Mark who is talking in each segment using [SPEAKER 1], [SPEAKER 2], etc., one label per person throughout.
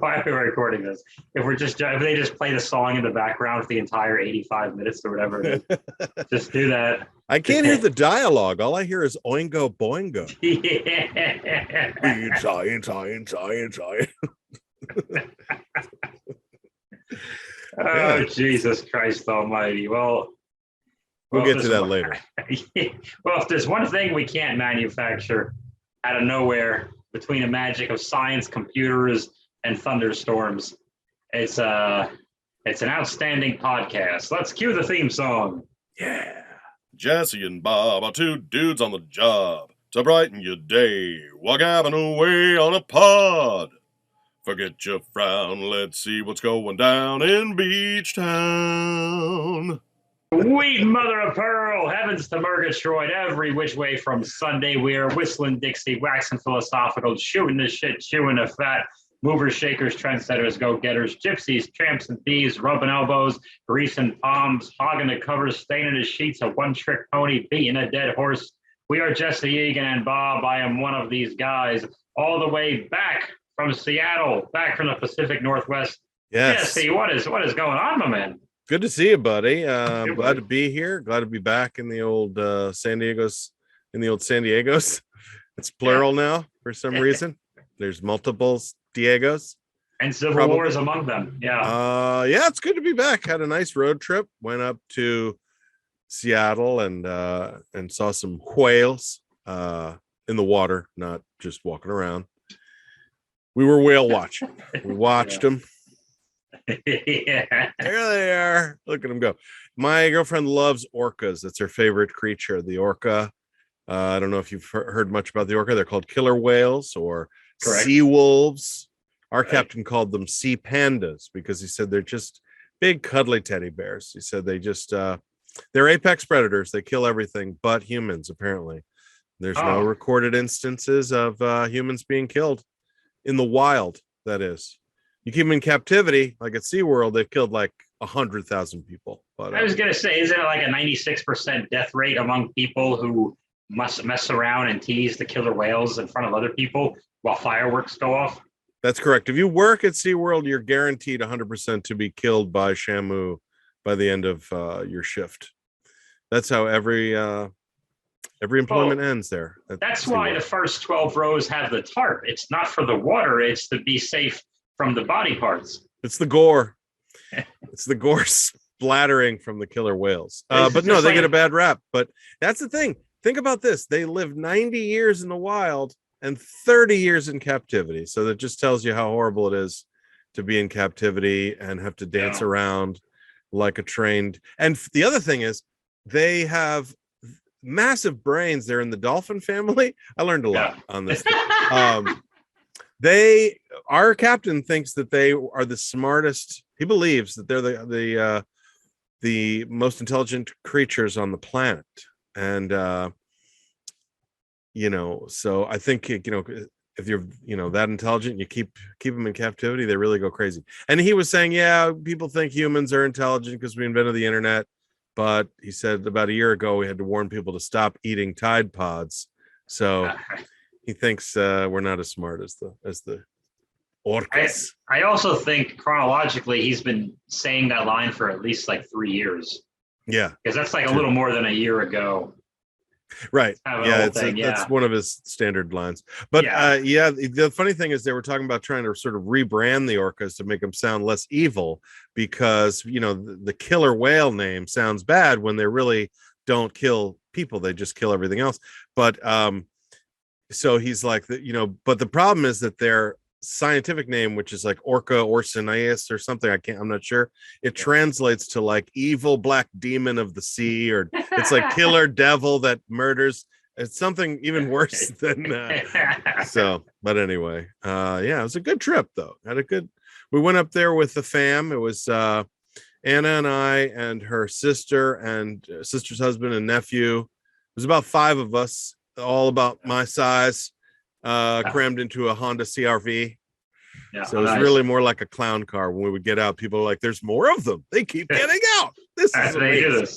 [SPEAKER 1] why are we recording this? If they just play the song in the background for the entire 85 minutes or whatever it is, just do that.
[SPEAKER 2] I can't hear the dialogue. All I hear is oingo boingo.
[SPEAKER 1] Yeah.
[SPEAKER 2] Inside.
[SPEAKER 1] Oh, Jesus Christ Almighty! Well,
[SPEAKER 2] we'll get to that later.
[SPEAKER 1] Well, if there's one thing we can't manufacture out of nowhere between the magic of science, computers, and thunderstorms, it's an outstanding podcast. Let's cue the theme song.
[SPEAKER 2] Yeah.
[SPEAKER 3] Jesse and Bob are two dudes on the job to brighten your day while gabbing away on a pod. Forget your frown, let's see what's going down in Beachtown.
[SPEAKER 1] Sweet mother of pearl, heavens to Murgatroyd, every which way from Sunday. We are whistling Dixie, waxing philosophical, shooting the shit, chewing the fat, movers, shakers, trendsetters, go-getters, gypsies, tramps and thieves, rubbing elbows, greasing palms, hogging the covers, staining the sheets, a one-trick pony, beating a dead horse. We are Jesse Egan and Bob. I am one of these guys, all the way back from Seattle, back from the Pacific Northwest.
[SPEAKER 2] Yes.
[SPEAKER 1] Jesse, what is going on, my man?
[SPEAKER 2] Good to see you, buddy. Glad to be here. Glad to be back in the old San Diego's. It's plural now for some reason. There's multiple Diegos.
[SPEAKER 1] And civil wars among them. Yeah.
[SPEAKER 2] Yeah, it's good to be back. Had a nice road trip. Went up to Seattle and saw some whales in the water, not just walking around. We were whale watching. We watched them.
[SPEAKER 1] Yeah.
[SPEAKER 2] There they are. Look at them go. My girlfriend loves orcas. That's her favorite creature, the orca. I don't know if you've heard much about the orca. They're called killer whales or sea wolves. Our captain called them sea pandas because he said they're just big, cuddly teddy bears. He said they're apex predators. They kill everything but humans, apparently. There's no recorded instances of humans being killed in the wild, that is. You keep them in captivity, like at SeaWorld, they've killed like 100,000 people. But,
[SPEAKER 1] I was going to say, isn't it like a 96% death rate among people who must mess around and tease the killer whales in front of other people while fireworks go off?
[SPEAKER 2] That's correct. If you work at SeaWorld, you're guaranteed 100% to be killed by Shamu by the end of your shift. That's how every employment ends there.
[SPEAKER 1] That's why the first 12 rows have the tarp. It's not for the water. It's to be safe from the body parts.
[SPEAKER 2] It's the gore. It's the gore splattering from the killer whales. But no, they get a bad rap. But that's the thing. Think about this. They live 90 years in the wild and 30 years in captivity. So that just tells you how horrible it is to be in captivity and have to dance around like a trained. And the other thing is they have massive brains. They're in the dolphin family. I learned a lot on this. Our captain thinks that they are the smartest. He believes that they're the most intelligent creatures on the planet. And so I think if you're that intelligent, you keep them in captivity, they really go crazy. And he was saying, people think humans are intelligent because we invented the internet, but he said about a year ago we had to warn people to stop eating Tide Pods. So he thinks we're not as smart as the orcas.
[SPEAKER 1] I also think chronologically he's been saying that line for at least like 3 years.
[SPEAKER 2] Yeah,
[SPEAKER 1] because that's like a little more than a year ago.
[SPEAKER 2] Right. That's one of his standard lines. But the funny thing is they were talking about trying to sort of rebrand the orcas to make them sound less evil because the killer whale name sounds bad when they really don't kill people, they just kill everything else. But so he's like but the problem is that their scientific name, which is like Orca orsinius or something, I'm not sure, it translates to like evil black demon of the sea, or it's like killer devil that murders. It's something even worse than so. But anyway, it was a good trip though. We went up there with the fam. It was Anna and I and her sister and sister's husband and nephew. It was about 5 of us, all about my size, crammed into a Honda CRV. Yeah, so it was really more like a clown car. When we would get out, people are like, there's more of them. They keep getting out. This is amazing.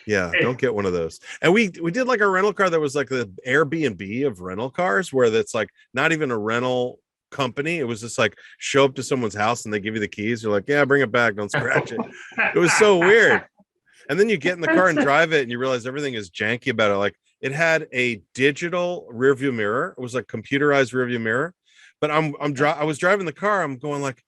[SPEAKER 2] Don't get one of those. And we did like a rental car that was like the Airbnb of rental cars, where that's like not even a rental company. It was just like show up to someone's house and they give you the keys. You're like, yeah, bring it back. Don't scratch it. It was so weird. And then you get in the car and drive it and you realize everything is janky about it. Like it had a digital rear view mirror. It was like computerized rear view mirror. But I was driving the car. I'm going like,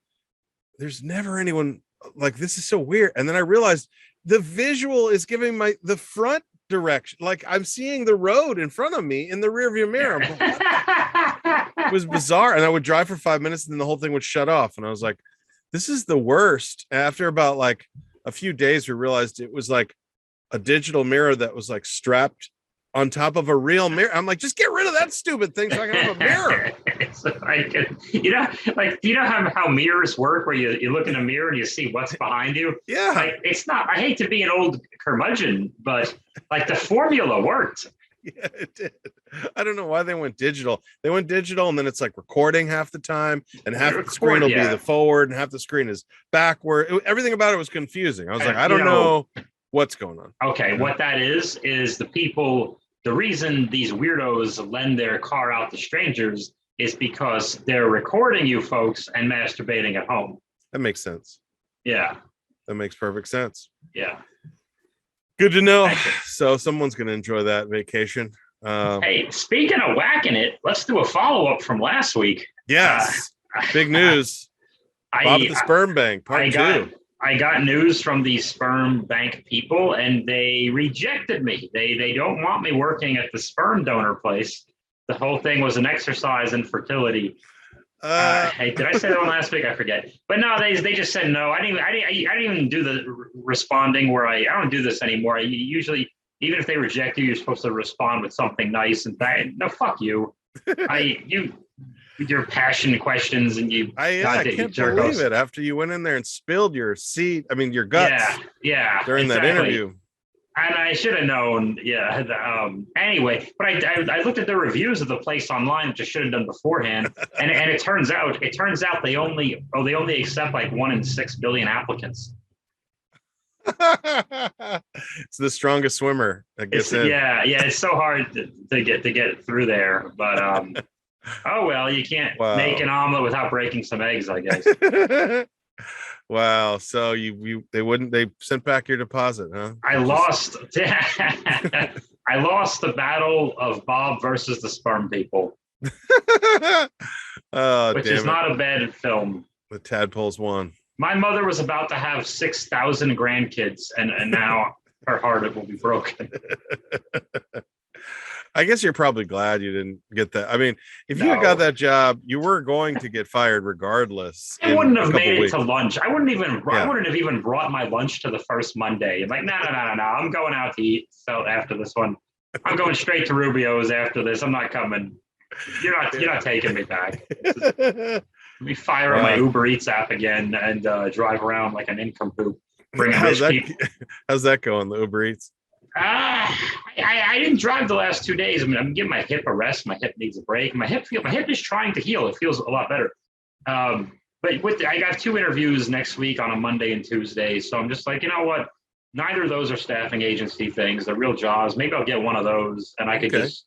[SPEAKER 2] there's never anyone like, this is so weird. And then I realized the visual is giving the front direction. Like I'm seeing the road in front of me in the rear view mirror. It was bizarre. And I would drive for 5 minutes and then the whole thing would shut off. And I was like, this is the worst. After about like a few days, we realized it was like a digital mirror that was like strapped on top of a real mirror. I'm like, just get rid of that stupid thing so I can have a mirror.
[SPEAKER 1] So do you know how mirrors work where you look in a mirror and you see what's behind you?
[SPEAKER 2] Yeah.
[SPEAKER 1] Like, it's not, I hate to be an old curmudgeon, but like the formula worked.
[SPEAKER 2] Yeah, it did. I don't know why they went digital. They went digital and then it's like recording half the time and half the screen will be the forward and half the screen is backward. Everything about it was confusing. I was like, I don't know what's going on.
[SPEAKER 1] Okay, what that is the reason these weirdos lend their car out to strangers is because they're recording you folks and masturbating at home.
[SPEAKER 2] That makes sense.
[SPEAKER 1] Yeah.
[SPEAKER 2] That makes perfect sense.
[SPEAKER 1] Yeah.
[SPEAKER 2] Good to know. So someone's going to enjoy that vacation.
[SPEAKER 1] Hey, speaking of whacking it, let's do a follow-up from last week.
[SPEAKER 2] Yes. Big news. Bob at the Sperm Bank, part 2.
[SPEAKER 1] I got news from the Sperm Bank people, and they rejected me. They don't want me working at the sperm donor place. The whole thing was an exercise in fertility. Hey, did I say that one last week? I forget. But no, they just said no. I didn't even do the responding where I don't do this anymore. Usually, even if they reject you, you're supposed to respond with something nice and no, fuck you. You with your passion questions and you.
[SPEAKER 2] I can't believe it. After you went in there and spilled your guts.
[SPEAKER 1] Yeah.
[SPEAKER 2] During that interview.
[SPEAKER 1] And I should have known. Yeah. Anyway, but I looked at the reviews of the place online, which I should have done beforehand. and it turns out they only accept like 1 in 6 billion applicants.
[SPEAKER 2] It's the strongest swimmer that gets in.
[SPEAKER 1] Yeah. It's so hard to get through there, but oh well, you can't make an omelet without breaking some eggs, I guess.
[SPEAKER 2] Wow. So they sent back your deposit, huh?
[SPEAKER 1] I lost the battle of Bob versus the Sperm people. Which is not a bad film.
[SPEAKER 2] The tadpoles won.
[SPEAKER 1] My mother was about to have 6,000 grandkids, and now her heart will be broken.
[SPEAKER 2] I guess you're probably glad you didn't get that. I mean, if you had got that job, you were going to get fired regardless.
[SPEAKER 1] I wouldn't have made it to lunch. I wouldn't have even brought my lunch to the first Monday. I'm like, no. I'm going out to eat. So after this one, I'm going straight to Rubio's after this. I'm not coming. You're not taking me back. Let me fire up my Uber Eats app again and drive around like an nincompoop.
[SPEAKER 2] How's that going, the Uber Eats?
[SPEAKER 1] I didn't drive the last 2 days. I mean, I'm giving my hip a rest. My hip needs a break. My hip is trying to heal. It feels a lot better. But I got 2 interviews next week on a Monday and Tuesday. So I'm just like, you know what? Neither of those are staffing agency things. They're real jobs. Maybe I'll get one of those and I could just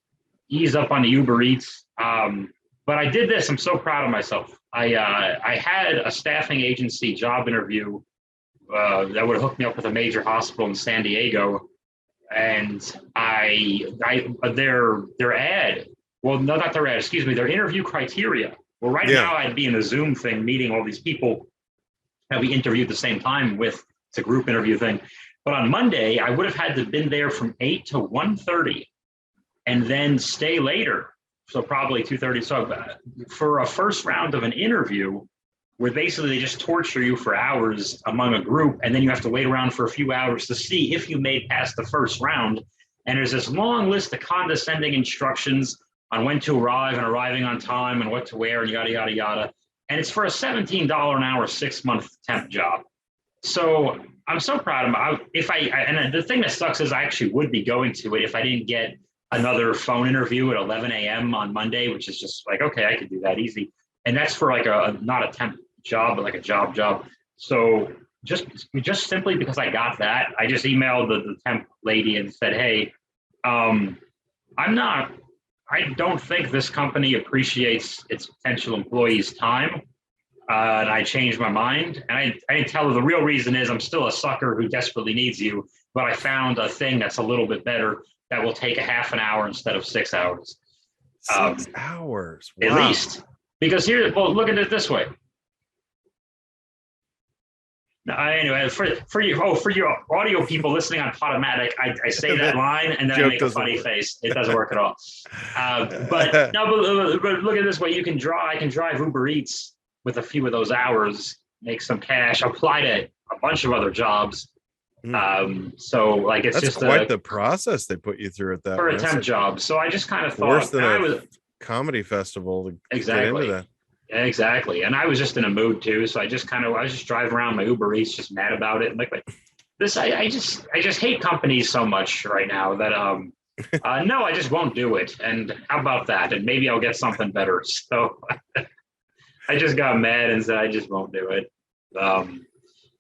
[SPEAKER 1] ease up on the Uber Eats. But I did this. I'm so proud of myself. I had a staffing agency job interview that would have hooked me up with a major hospital in San Diego. And their interview criteria. Well, right now I'd be in a Zoom thing meeting all these people that we interviewed at the same time with. It's a group interview thing. But on Monday, I would have had to been there from 8 to 1:30 and then stay later. So probably 2:30. So for a first round of an interview, where basically they just torture you for hours among a group, and then you have to wait around for a few hours to see if you made past the first round. And there's this long list of condescending instructions on when to arrive and arriving on time and what to wear and yada, yada, yada. And it's for a $17 an hour, 6-month temp job. So I'm so proud of myself. And the thing that sucks is I actually would be going to it if I didn't get another phone interview at 11 a.m. on Monday, which is just like, okay, I could do that easy. And that's for like not a temp job, but like a job. So just simply because I got that, I just emailed the temp lady and said, hey, I'm not I don't think this company appreciates its potential employees' time. And I changed my mind. And I didn't tell her the real reason is I'm still a sucker who desperately needs you, but I found a thing that's a little bit better that will take a half an hour instead of 6 hours.
[SPEAKER 2] 6 hours? Wow.
[SPEAKER 1] At least. Because well, look at it this way. Anyway, for your audio people listening on Podomatic, I say that line and then I make a funny face. It doesn't work at all. But look at it this way. I can drive Uber Eats with a few of those hours, make some cash, apply to a bunch of other jobs. So like it's
[SPEAKER 2] that's
[SPEAKER 1] just
[SPEAKER 2] quite the process they put you through at that
[SPEAKER 1] for a temp job. So I just kind of thought
[SPEAKER 2] worse than a comedy festival to get into that.
[SPEAKER 1] Exactly. And I was just in a mood too. So I was just driving around my Uber Eats, just mad about it. And like this, I just hate companies so much right now that, no, I just won't do it. And how about that? And maybe I'll get something better. So I just got mad and said, I just won't do it.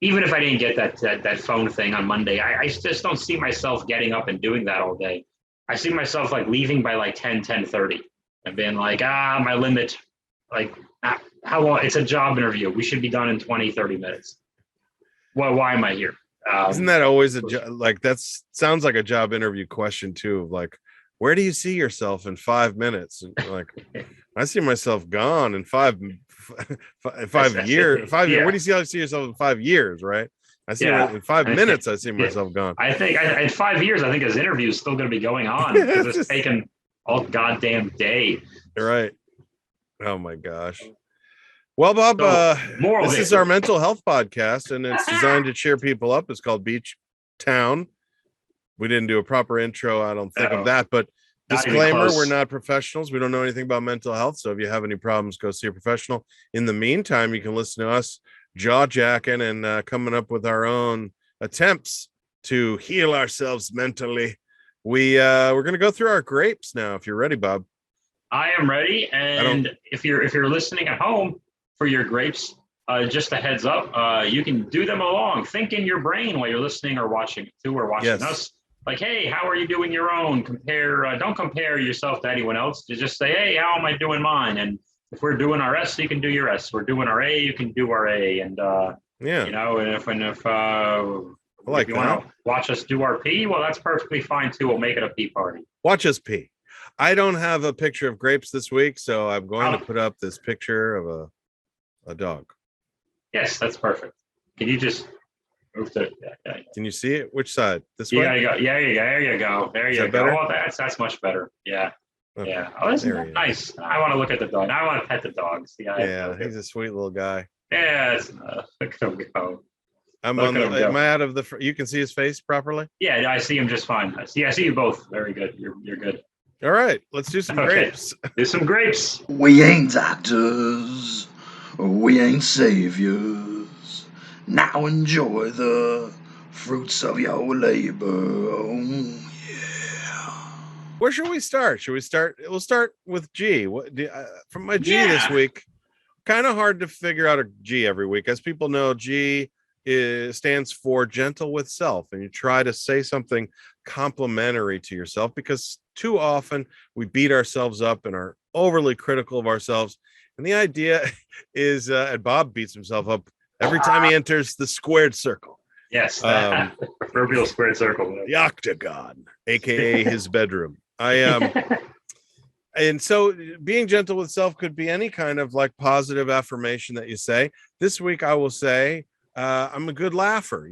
[SPEAKER 1] Even if I didn't get that phone thing on Monday, I just don't see myself getting up and doing that all day. I see myself like leaving by like 10:30 and being like, my limit, like, how long? It's a job interview. We should be done in 20-30 minutes. Well, why am I here?
[SPEAKER 2] Isn't that always a job? Like, that sounds like a job interview question too. Like, where do you see yourself in 5 minutes? And like, I see myself gone in 5 years. 5 years. Where do you see yourself in 5 years? Right? I see in 5 minutes. I see myself gone.
[SPEAKER 1] I think in 5 years, I think his interview is still going to be going on because it's taken all goddamn day.
[SPEAKER 2] Right. Oh my gosh. Well, Bob, this is our mental health podcast, and it's designed to cheer people up. It's called Beachtown. We didn't do a proper intro. I don't think of that, but disclaimer, we're not professionals. We don't know anything about mental health. So if you have any problems, go see a professional. In the meantime, you can listen to us jaw-jacking and coming up with our own attempts to heal ourselves mentally. We're going to go through our grapes now, if you're ready, Bob.
[SPEAKER 1] I am ready, and if you're listening at home for your grapes, just a heads up, you can do them along. Think in your brain while you're listening or watching us. Like, hey, how are you doing your own? Don't compare yourself to anyone else. Just say, hey, how am I doing mine? And if we're doing our S, you can do your S. We're doing our A, you can do our A. And you know, and if you want to watch us do our P, well, that's perfectly fine too. We'll make it a P party.
[SPEAKER 2] Watch us P. I don't have a picture of grapes this week, so I'm going to put up this picture of a dog.
[SPEAKER 1] Yes, that's perfect. Can you just move to? Yeah.
[SPEAKER 2] Can you see it? Which side? This way?
[SPEAKER 1] There you go. Oh, that's much better. Yeah. Okay. Yeah. Oh, isn't that nice? I want to look at the dog. I want to pet the dogs.
[SPEAKER 2] Yeah, he's a sweet little guy.
[SPEAKER 1] Yeah, look at him go.
[SPEAKER 2] Am I out of the? You can see his face properly?
[SPEAKER 1] Yeah, I see him just fine. I see you both. Very good. You're good.
[SPEAKER 2] All right, let's do some grapes.
[SPEAKER 1] Do some grapes.
[SPEAKER 4] We ain't doctors. We ain't saviors. Now enjoy the fruits of your labor. Oh, yeah.
[SPEAKER 2] Where should we start? We'll start with G. From my G this week, kind of hard to figure out a G every week. As people know, G stands for gentle with self, and you try to say something complimentary to yourself, because too often we beat ourselves up and are overly critical of ourselves. And the idea is, and Bob beats himself up every time he enters the squared circle.
[SPEAKER 1] Yes, proverbial squared circle.
[SPEAKER 2] The octagon, aka his bedroom. And so being gentle with self could be any kind of like positive affirmation that you say. This week I will say, I'm a good laugher,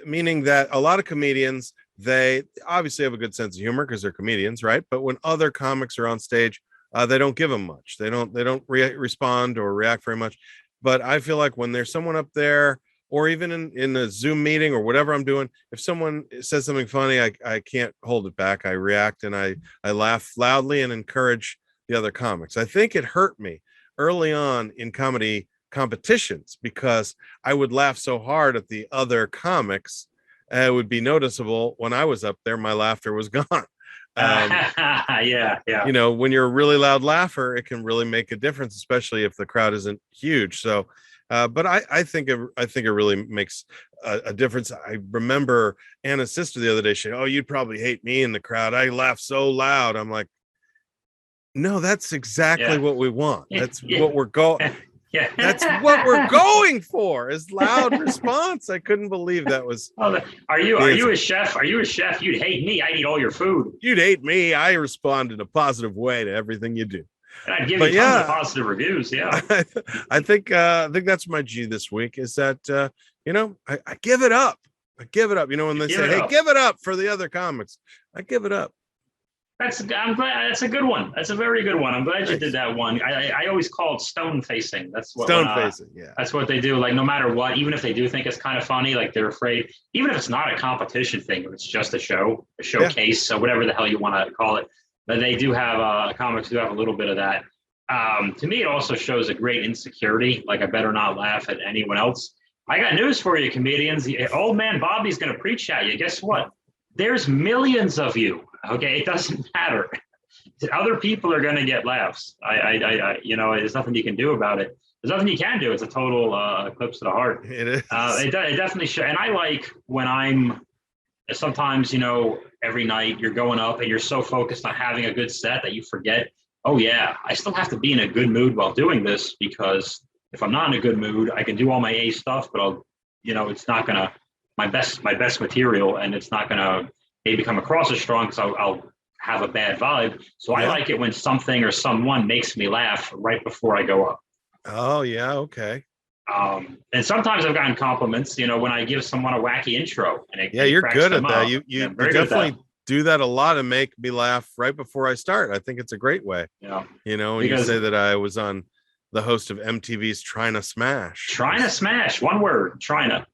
[SPEAKER 2] meaning that a lot of comedians, they obviously have a good sense of humor because they're comedians, right? But when other comics are on stage, they don't give them much. They don't respond or react very much. But I feel like when there's someone up there, or even in a Zoom meeting or whatever I'm doing, if someone says something funny, I can't hold it back. I react and I laugh loudly and encourage the other comics. I think it hurt me early on in comedy competitions because I would laugh so hard at the other comics. It would be noticeable when I was up there, my laughter was gone.
[SPEAKER 1] Yeah.
[SPEAKER 2] When you're a really loud laugher, it can really make a difference, especially if the crowd isn't huge. So, but I think it really makes a difference. I remember Anna's sister the other day saying, "Oh, you'd probably hate me in the crowd. I laugh so loud." I'm like, No, that's exactly what we want. That's what we're going. Yeah, that's what we're going for. Is loud response. I couldn't believe that was.
[SPEAKER 1] Are you a chef? Are you a chef? You'd hate me. I'd eat all your food.
[SPEAKER 2] You'd hate me. I respond in a positive way to everything you do.
[SPEAKER 1] And I'd give you tons of positive reviews. Yeah,
[SPEAKER 2] I think that's my G this week. Is that I give it up. I give it up. When they say, "Hey, give it up for the other comics," I give it up.
[SPEAKER 1] I'm glad. That's a good one. That's a very good one. I'm glad you did that one. I always call it stone facing. That's what
[SPEAKER 2] facing. Yeah.
[SPEAKER 1] That's what they do. Like no matter what, even if they do think it's kind of funny, like they're afraid. Even if it's not a competition thing, if it's just a showcase, so whatever the hell you want to call it. But they do have comics do have a little bit of that. To me, it also shows a great insecurity. Like I better not laugh at anyone else. I got news for you, comedians. Old man Bobby's going to preach at you. Guess what? There's millions of you. Okay, it doesn't matter. Other people are going to get laughs. There's nothing you can do about it. There's nothing you can do. It's a total eclipse of the heart.
[SPEAKER 2] It is.
[SPEAKER 1] It definitely should. And I like when I'm sometimes, every night you're going up and you're so focused on having a good set that you forget, oh yeah, I still have to be in a good mood while doing this, because if I'm not in a good mood, I can do all my A stuff, but it's not going to, my best material, and it's not going to maybe come across as strong because I'll have a bad vibe. So I like it when something or someone makes me laugh right before I go up.
[SPEAKER 2] Oh yeah, okay.
[SPEAKER 1] And sometimes I've gotten compliments, when I give someone a wacky intro. And
[SPEAKER 2] you're good at that. You definitely do that a lot and make me laugh right before I start. I think it's a great way.
[SPEAKER 1] Yeah.
[SPEAKER 2] When you say that I was on the host of MTV's Trying to Smash.
[SPEAKER 1] Trying to Smash, one word, Trying to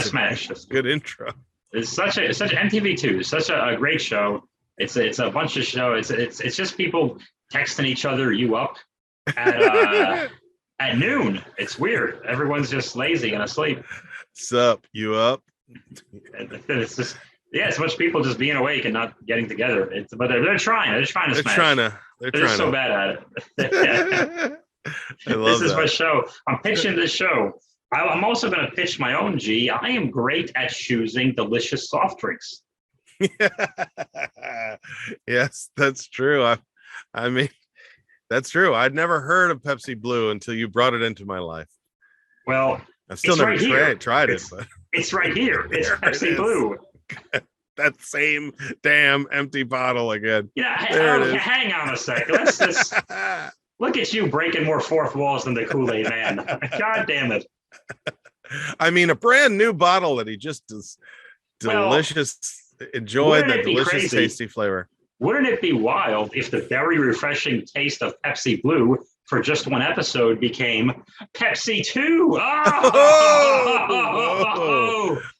[SPEAKER 1] Smash.
[SPEAKER 2] Good intro.
[SPEAKER 1] It's such MTV too. It's such a great show. It's a bunch of shows. It's just people texting each other you up at at noon. It's weird. Everyone's just lazy and asleep.
[SPEAKER 2] Sup, you up?
[SPEAKER 1] It's just it's a bunch of people just being awake and not getting together. But they're trying. They're trying to smash. They're so bad at it.
[SPEAKER 2] I love
[SPEAKER 1] this is my show. I'm pitching this show. I'm also going to pitch my own G. I am great at choosing delicious soft drinks.
[SPEAKER 2] Yes, that's true. I mean, that's true. I'd never heard of Pepsi Blue until you brought it into my life.
[SPEAKER 1] Well,
[SPEAKER 2] I've still never tried it. But
[SPEAKER 1] it's right here. It's Pepsi Blue.
[SPEAKER 2] That same damn empty bottle again.
[SPEAKER 1] Hang on a sec. Let's just look at you breaking more fourth walls than the Kool-Aid man. God damn it.
[SPEAKER 2] I mean, a brand new bottle that he just is delicious. Enjoy the delicious, tasty flavor.
[SPEAKER 1] Wouldn't it be wild if the very refreshing taste of Pepsi Blue for just one episode became Pepsi 2? Oh!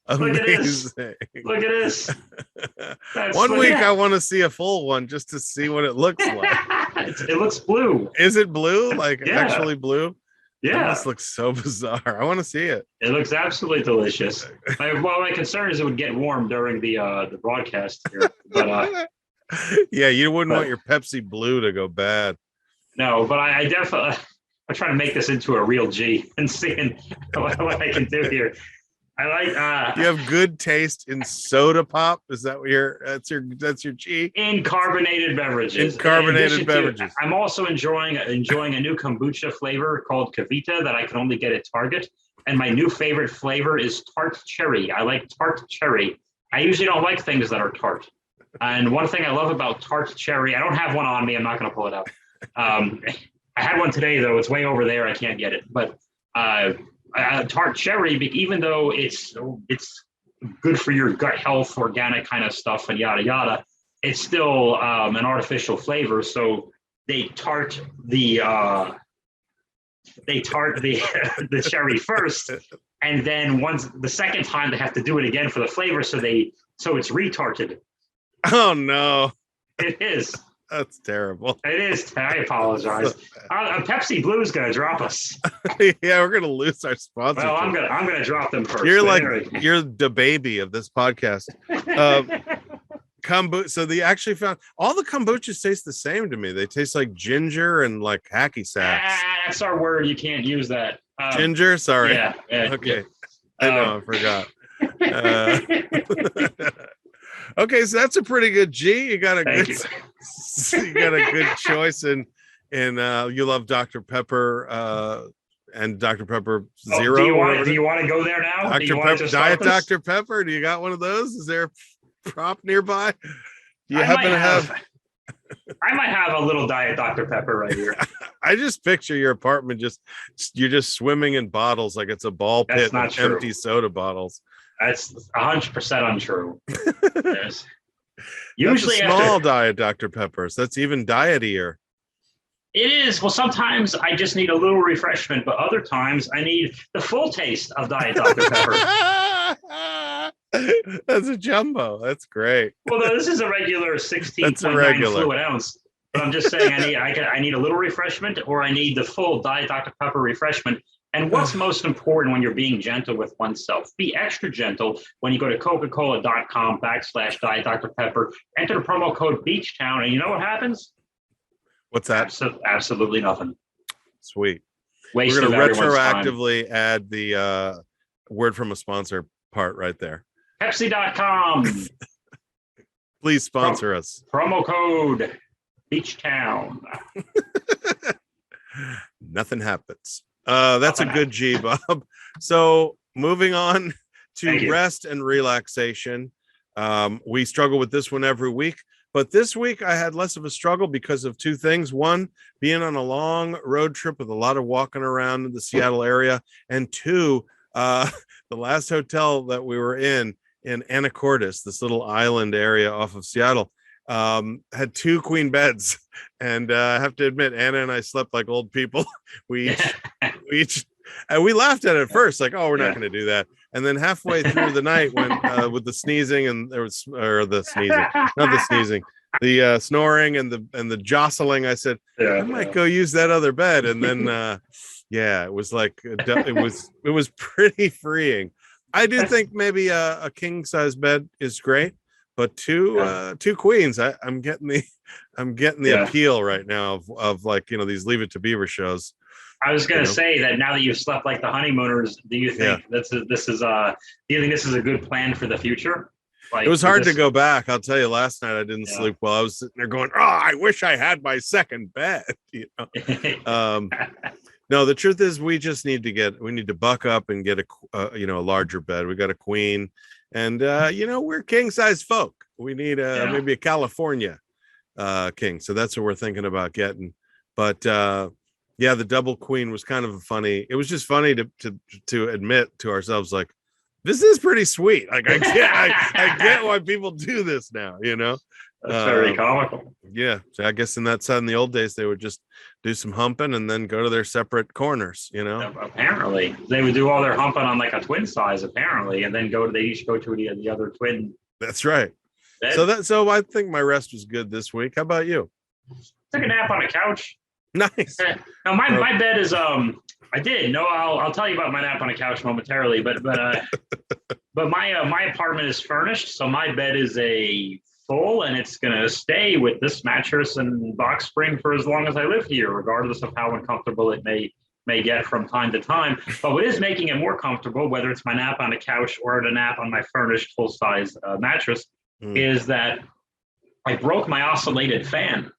[SPEAKER 1] Look at this. Look at this.
[SPEAKER 2] One week I want to see a full one just to see what it looks like.
[SPEAKER 1] It looks blue.
[SPEAKER 2] Is it blue? Actually blue?
[SPEAKER 1] Yeah.
[SPEAKER 2] This looks so bizarre. I want to see it.
[SPEAKER 1] It looks absolutely delicious. My concern is it would get warm during the broadcast here. But
[SPEAKER 2] you wouldn't want your Pepsi Blue to go bad.
[SPEAKER 1] No, but I definitely I'm trying to make this into a real G and seeing what I can do here. I like
[SPEAKER 2] you have good taste in soda pop. Is that what that's your G?
[SPEAKER 1] In carbonated beverages. I'm also enjoying a new kombucha flavor called Kavita that I can only get at Target. And my new favorite flavor is tart cherry. I like tart cherry. I usually don't like things that are tart. And one thing I love about tart cherry, I don't have one on me. I'm not going to pull it up. I had one today though. It's way over there. I can't get it. But tart cherry, even though it's good for your gut health, organic kind of stuff, and yada yada, it's still an artificial flavor. So they tart the the cherry first, and then the second time they have to do it again for the flavor. So it's retarted.
[SPEAKER 2] Oh no!
[SPEAKER 1] It is.
[SPEAKER 2] That's terrible.
[SPEAKER 1] It is. I apologize. Pepsi Blue is going to drop us.
[SPEAKER 2] Yeah, we're going to lose our sponsor.
[SPEAKER 1] Well, I'm going to drop them first.
[SPEAKER 2] You're the baby of this podcast. Kombucha. So they actually found all the kombuchas taste the same to me. They taste like ginger and like hacky sacks.
[SPEAKER 1] That's our word. You can't use that.
[SPEAKER 2] Ginger. Sorry.
[SPEAKER 1] Yeah.
[SPEAKER 2] Okay. I know. I forgot. Okay, so that's a pretty good G. You got a
[SPEAKER 1] Thank
[SPEAKER 2] good
[SPEAKER 1] you.
[SPEAKER 2] you got a good choice in you love Dr. Pepper and Dr. Pepper Zero.
[SPEAKER 1] Do you want to go there now?
[SPEAKER 2] Dr. Pepper Diet Dr. Pepper. Do you got one of those? Is there a prop nearby? Do you happen to have
[SPEAKER 1] I might have a little Diet Dr. Pepper right here.
[SPEAKER 2] I just picture your apartment you're just swimming in bottles like it's a ball pit of empty soda bottles.
[SPEAKER 1] That's 100% untrue.
[SPEAKER 2] Usually small Diet Dr. Peppers. That's even dietier.
[SPEAKER 1] It is. Well, sometimes I just need a little refreshment, but other times I need the full taste of Diet Dr. Pepper.
[SPEAKER 2] That's a jumbo. That's great.
[SPEAKER 1] Well, no, this is a regular 16.9 fluid ounce. But I'm just saying I need a little refreshment, or I need the full Diet Dr. Pepper refreshment. And what's most important when you're being gentle with oneself? Be extra gentle when you go to coca-cola.com/Diet Dr. Pepper, enter the promo code Beachtown, and you know what happens?
[SPEAKER 2] What's that?
[SPEAKER 1] Absolutely nothing.
[SPEAKER 2] Sweet. We're going to retroactively add the word from a sponsor part right there.
[SPEAKER 1] Pepsi.com.
[SPEAKER 2] Please sponsor us.
[SPEAKER 1] Promo code Beachtown.
[SPEAKER 2] Nothing happens. That's a good G, Bob. So moving on to rest and relaxation. We struggle with this one every week, but this week I had less of a struggle because of two things. One, being on a long road trip with a lot of walking around in the Seattle area, and two, the last hotel that we were in Anacortes, this little island area off of Seattle, had two queen beds, and I have to admit, Anna and I slept like old people. we each and we laughed at it first, like, oh, we're not going to do that. And then halfway through the night, when with the sneezing and the snoring and the jostling, I said, I might go use that other bed. And then it was like it was pretty freeing. I do think maybe a king size bed is great, but two queens, I'm getting the appeal right now of like, these Leave It to Beaver shows.
[SPEAKER 1] I was going to say that now that you've slept like the honeymooners, do you think do you think this is a good plan for the future? Like,
[SPEAKER 2] it was hard to go back. I'll tell you, last night I didn't sleep well. I was sitting there going, I wish I had my second bed. No, the truth is we need to buck up and get a larger bed. We got a queen, and we're king size folk. We need maybe a California king. So that's what we're thinking about getting. But the double queen was kind of funny. It was just funny to admit to ourselves, like, this is pretty sweet. Like, I get why people do this now,
[SPEAKER 1] That's very comical.
[SPEAKER 2] Yeah. So I guess in the old days, they would just do some humping and then go to their separate corners,
[SPEAKER 1] Apparently. They would do all their humping on like a twin size, apparently, and then they each go to the other twin.
[SPEAKER 2] That's right. Bed. So I think my rest was good this week. How about you?
[SPEAKER 1] Took a nap on a couch.
[SPEAKER 2] Nice.
[SPEAKER 1] Now my bed is I did. No, I'll tell you about my nap on a couch momentarily, but my apartment is furnished, so my bed is a full, and it's gonna stay with this mattress and box spring for as long as I live here, regardless of how uncomfortable it may get from time to time. But what is making it more comfortable, whether it's my nap on a couch or the nap on my furnished full size mattress, is that I broke my oscillated fan.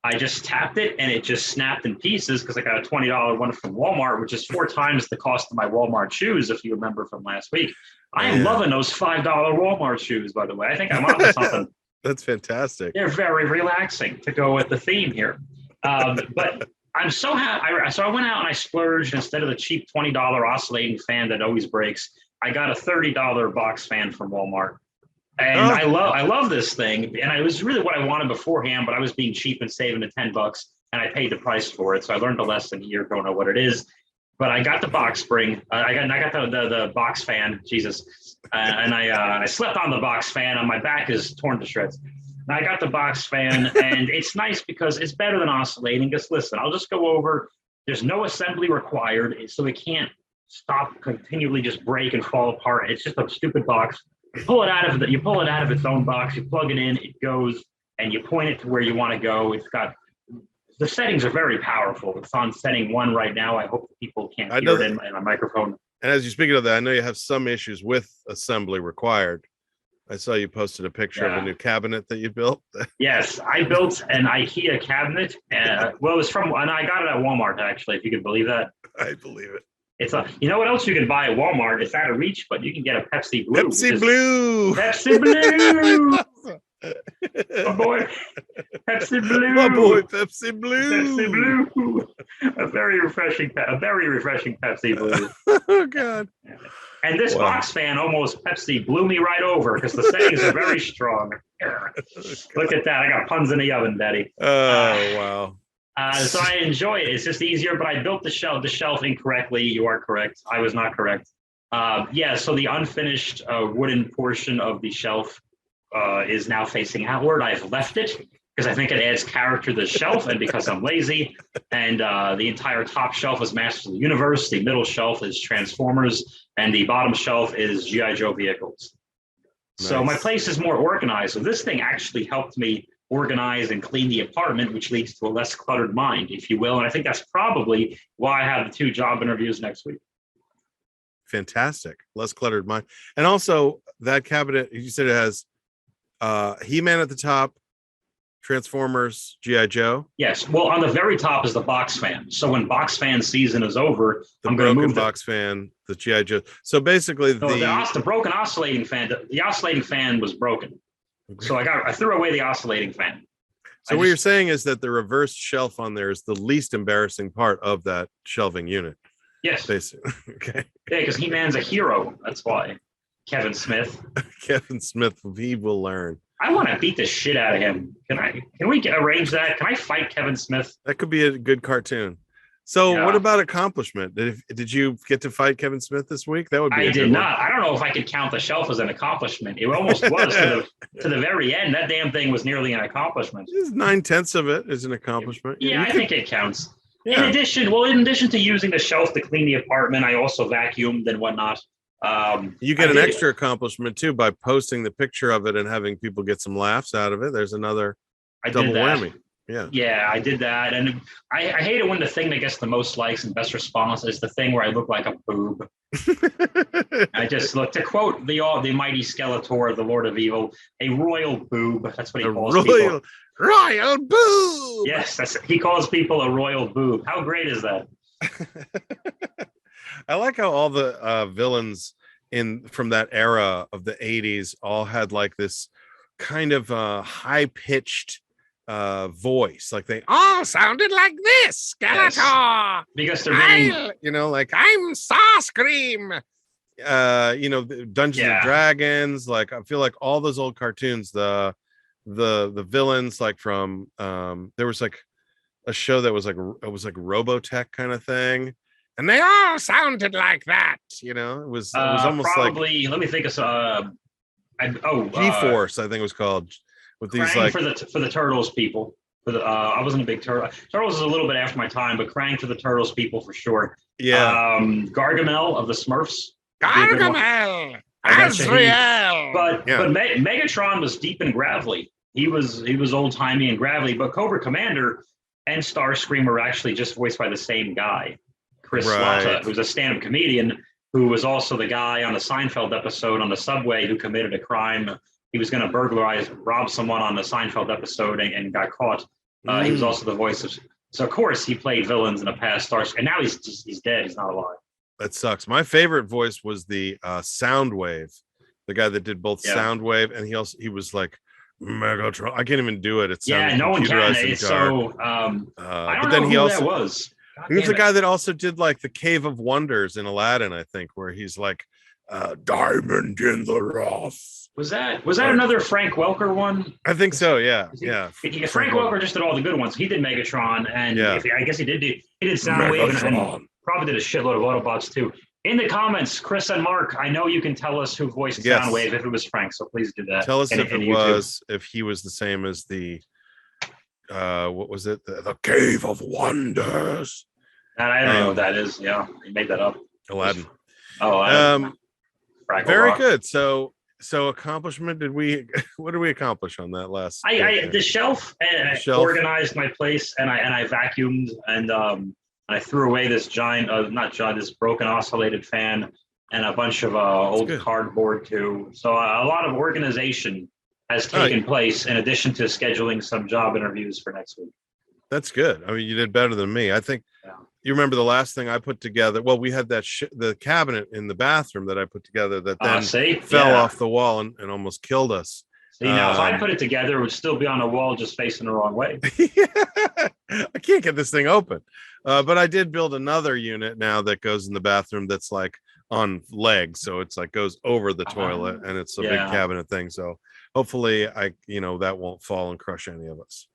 [SPEAKER 1] I just tapped it and it just snapped in pieces because I got a $20 one from Walmart, which is 4 times the cost of my Walmart shoes, if you remember from last week. I'm loving those $5 Walmart shoes, by the way. I think I'm onto something.
[SPEAKER 2] That's fantastic.
[SPEAKER 1] They're very relaxing to go with the theme here. But I'm so happy. So I went out and I splurged. Instead of the cheap $20 oscillating fan that always breaks, I got a $30 box fan from Walmart. And I love this thing, and it was really what I wanted beforehand, but I was being cheap and saving the $10, and I paid the price for it. So I learned a lesson here. Don't know what it is, but I got the box spring. I got the box fan. Jesus, and I slept on the box fan, and my back is torn to shreds. And I got the box fan, and it's nice because it's better than oscillating. Just listen, I'll just go over. There's no assembly required, so it can't stop continually just break and fall apart. It's just a stupid box. You pull it out of its own box, you plug it in, it goes, and you point it to where you want to go. The settings are very powerful. It's on setting 1 right now. I hope people can't hear it in my microphone.
[SPEAKER 2] And as you're speaking of that, I know you have some issues with assembly required. I saw you posted a picture of a new cabinet that you built.
[SPEAKER 1] Yes, I built an IKEA cabinet. Well, it was and I got it at Walmart, actually, if you could believe that.
[SPEAKER 2] I believe it.
[SPEAKER 1] You know what else you can buy at Walmart? It's out of reach, but you can get a Pepsi Blue.
[SPEAKER 2] Pepsi Blue!
[SPEAKER 1] Pepsi Blue! Oh boy, Pepsi Blue!
[SPEAKER 2] My boy, Pepsi Blue!
[SPEAKER 1] Pepsi Blue! A very refreshing Pepsi Blue.
[SPEAKER 2] Oh, God.
[SPEAKER 1] And this box fan almost Pepsi blew me right over because the settings are very strong. Look at that. I got puns in the oven, Betty.
[SPEAKER 2] Oh, wow.
[SPEAKER 1] So I enjoy it. It's just easier, but I built the shelf incorrectly. You are correct. I was not correct. So the unfinished wooden portion of the shelf is now facing outward. I've left it because I think it adds character to the shelf, and because I'm lazy. And the entire top shelf is Masters of the Universe. The middle shelf is Transformers, and the bottom shelf is G.I. Joe vehicles. Nice. So my place is more organized. So this thing actually helped me organize and clean the apartment, which leads to a less cluttered mind, if you will. And I think that's probably why I have the 2 job interviews next week.
[SPEAKER 2] Fantastic. Less cluttered mind. And also that cabinet, you said it has He-Man at the top, Transformers, G.I. Joe.
[SPEAKER 1] Yes. Well, on the very top is the box fan. So when box fan season is over, I'm going to move
[SPEAKER 2] the box fan, the G.I. Joe. So basically
[SPEAKER 1] the broken oscillating fan, the oscillating fan was broken. So I threw away the oscillating fan.
[SPEAKER 2] So what you're saying is that the reversed shelf on there is the least embarrassing part of that shelving unit.
[SPEAKER 1] Yes.
[SPEAKER 2] Basically. Okay.
[SPEAKER 1] Yeah, because He-Man's a hero. That's why. Kevin Smith.
[SPEAKER 2] Kevin Smith, he will learn.
[SPEAKER 1] I want to beat the shit out of him. Can we arrange that? Can I fight Kevin Smith?
[SPEAKER 2] That could be a good cartoon. So what about accomplishment? Did you get to fight Kevin Smith this week? That would be
[SPEAKER 1] I did not. I don't know if I could count the shelf as an accomplishment. It almost was to the very end. That damn thing was nearly an accomplishment.
[SPEAKER 2] 9/10 of it is an accomplishment.
[SPEAKER 1] Yeah, I think it counts. Yeah. In addition to using the shelf to clean the apartment, I also vacuumed and whatnot.
[SPEAKER 2] You get an extra accomplishment too by posting the picture of it and having people get some laughs out of it. There's another double whammy. Yeah,
[SPEAKER 1] I did that, and I hate it when the thing that gets the most likes and best response is the thing where I look like a boob. I just look, to quote the mighty Skeletor, the Lord of Evil, a royal boob. That's what he calls people.
[SPEAKER 2] Royal boob.
[SPEAKER 1] Yes, he calls people a royal boob. How great is that?
[SPEAKER 2] I like how all the villains from that era of the 80s all had like this kind of high-pitched voice, like they all sounded like this. Skeletor,
[SPEAKER 1] yes. Because they're being,
[SPEAKER 2] like I'm Starscream. Dungeons and Dragons. Like I feel like all those old cartoons, the villains, like from there was like a show that was like Robotech kind of thing. And they all sounded like that, it was almost
[SPEAKER 1] probably, let me think of
[SPEAKER 2] G-Force, I think it was called, with these
[SPEAKER 1] Krang for the Turtles people. I wasn't a big turtle. Turtles is a little bit after my time, but Krang for the Turtles people for sure.
[SPEAKER 2] Yeah.
[SPEAKER 1] Gargamel of the Smurfs.
[SPEAKER 2] Gargamel, Azrael.
[SPEAKER 1] But Megatron was deep and gravelly. He was old timey and gravelly. But Cobra Commander and Starscream were actually just voiced by the same guy. Chris Latta, who's a stand-up comedian who was also the guy on the Seinfeld episode on the subway who committed a crime. He was going to rob someone on the Seinfeld episode and got caught. He was also the voice of. So of course he played villains in the past. And now he's dead. He's not alive.
[SPEAKER 2] That sucks. My favorite voice was the Soundwave, the guy that did both Soundwave, and he was like Megatron. I can't even do it. It sounded
[SPEAKER 1] no one can.
[SPEAKER 2] It's
[SPEAKER 1] so I don't know who that was.
[SPEAKER 2] He was the guy that also did like the Cave of Wonders in Aladdin, I think, where he's like diamond in the rough.
[SPEAKER 1] Was that another Frank Welker one?
[SPEAKER 2] I think so. Yeah.
[SPEAKER 1] Frank Welker just did all the good ones. He did Megatron, and I guess he did Soundwave, and probably did a shitload of Autobots too. In the comments, Chris and Mark, I know you can tell us who voiced Soundwave if it was Frank, so please do that.
[SPEAKER 2] Tell us if he was the same as the what was it? The Cave of Wonders.
[SPEAKER 1] I don't know what that is. Yeah, he made that up.
[SPEAKER 2] Aladdin.
[SPEAKER 1] Very
[SPEAKER 2] good. So accomplishment. What did we accomplish on that last?
[SPEAKER 1] The shelf. Organized my place, and I vacuumed, and I threw away this this broken oscillated fan. and a bunch of old cardboard too. So a lot of organization has taken place in addition to scheduling some job interviews for next week.
[SPEAKER 2] That's good. I mean, you did better than me. I think you remember the last thing I put together. Well, we had that the cabinet in the bathroom that I put together that then fell off the wall and almost killed us.
[SPEAKER 1] See, now if I put it together, it would still be on a wall just facing the wrong way.
[SPEAKER 2] I can't get this thing open. But I did build another unit now that goes in the bathroom that's like on legs. So it's like goes over the toilet and it's a big cabinet thing. So hopefully that won't fall and crush any of us.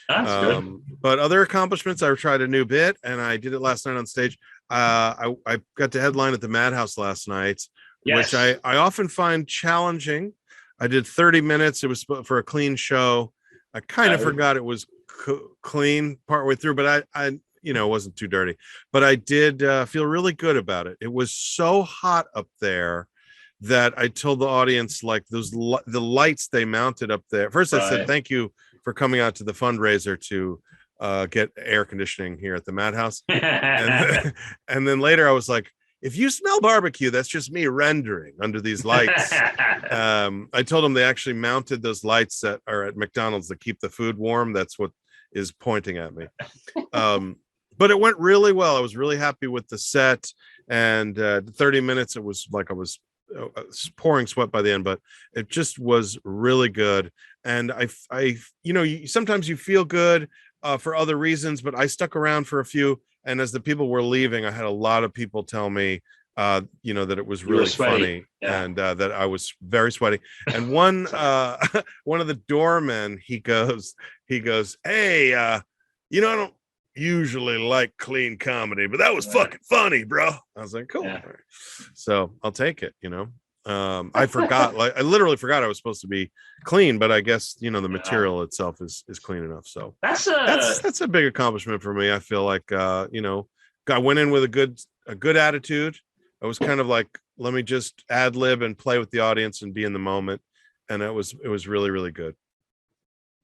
[SPEAKER 1] That's good.
[SPEAKER 2] But other accomplishments, I tried a new bit and I did it last night on stage. I got to headline at the Madhouse last night, which I often find challenging. I did 30 minutes. It was for a clean show. I kind of forgot it was clean partway through, but I it wasn't too dirty, but I did feel really good about it. It was so hot up there that I told the audience, like the lights they mounted up there. First, I said, thank you for coming out to the fundraiser to get air conditioning here at the Madhouse. And then later I was like, if you smell barbecue, that's just me rendering under these lights. I told them they actually mounted those lights that are at McDonald's that keep the food warm. That's what is pointing at me. But it went really well. I was really happy with the set. And 30 minutes, it was like I was pouring sweat by the end, but it just was really good. And sometimes you feel good for other reasons, but I stuck around for a few. And as the people were leaving, I had a lot of people tell me, that it was really funny and that I was very sweaty. And one of the doormen, he goes, hey, I don't usually like clean comedy, but that was fucking funny, bro. I was like, cool. Yeah. So I'll take it. I forgot, I literally forgot I was supposed to be clean, but I guess the material itself is clean enough. So that's a big accomplishment for me. I feel like I went in with a good attitude. I was kind of like, let me just ad lib and play with the audience and be in the moment, and it was really, really good.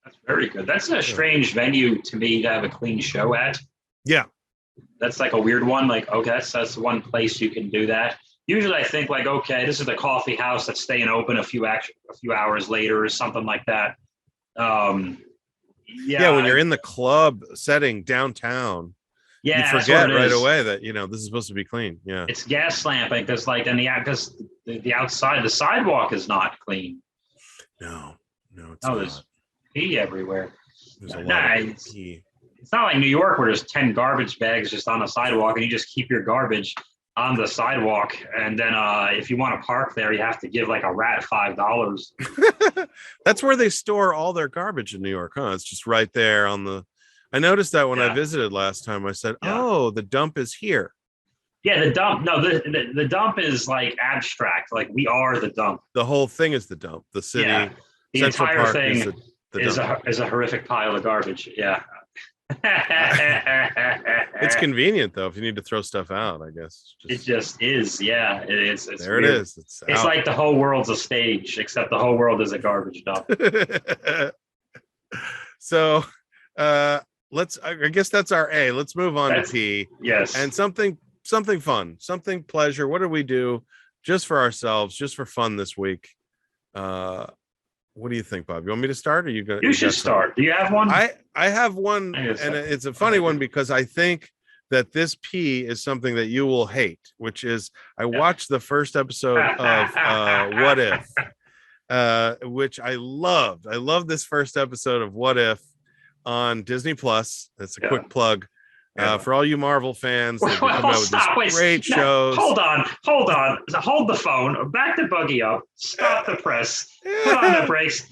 [SPEAKER 1] That's very good. That's a strange venue to me to have a clean show at.
[SPEAKER 2] Yeah,
[SPEAKER 1] that's like a weird one. Like, okay, that's one place you can do that. Usually I think like, okay, this is the coffee house that's staying open a few hours later or something like that. When
[SPEAKER 2] you're in the club setting downtown, you forget right away that this is supposed to be clean. Yeah,
[SPEAKER 1] it's gas lamping because because the outside, the sidewalk is not clean.
[SPEAKER 2] No, it's not.
[SPEAKER 1] There's pee everywhere.
[SPEAKER 2] There's a lot of pee.
[SPEAKER 1] It's not like New York where there's 10 garbage bags just on the sidewalk and you just keep your garbage on the sidewalk, and then if you want to park there, you have to give like a rat $5.
[SPEAKER 2] That's where they store all their garbage in New York, huh? It's just right there on the. I noticed that when I visited last time. I said, "Oh, the dump is here."
[SPEAKER 1] Yeah, the dump. No, the dump is like abstract. Like we are the dump.
[SPEAKER 2] The whole thing is the dump. The city,
[SPEAKER 1] the
[SPEAKER 2] Central
[SPEAKER 1] entire
[SPEAKER 2] Park
[SPEAKER 1] thing
[SPEAKER 2] is
[SPEAKER 1] a horrific pile of garbage. Yeah.
[SPEAKER 2] It's convenient though if you need to throw stuff out, I guess.
[SPEAKER 1] It just is. Yeah, it is. It's
[SPEAKER 2] there.
[SPEAKER 1] Weird.
[SPEAKER 2] It is.
[SPEAKER 1] It's like the whole world's a stage, except the whole world is a garbage dump.
[SPEAKER 2] So I guess that's our A. Let's move on to P.
[SPEAKER 1] Yes.
[SPEAKER 2] And something fun, something pleasure. What do we do just for ourselves, just for fun this week? What do you think, Bob? You want me to start, or you
[SPEAKER 1] should start. Do you have one?
[SPEAKER 2] I have one, and it's a funny one because I think that this P is something that you will hate, which is I watched the first episode of What If, which I loved. I love this first episode of What If on Disney Plus. That's a quick plug. For all you Marvel fans, they come out with these great shows.
[SPEAKER 1] Hold on. Hold the phone. Back the buggy up. Stop the press. Put on the brakes.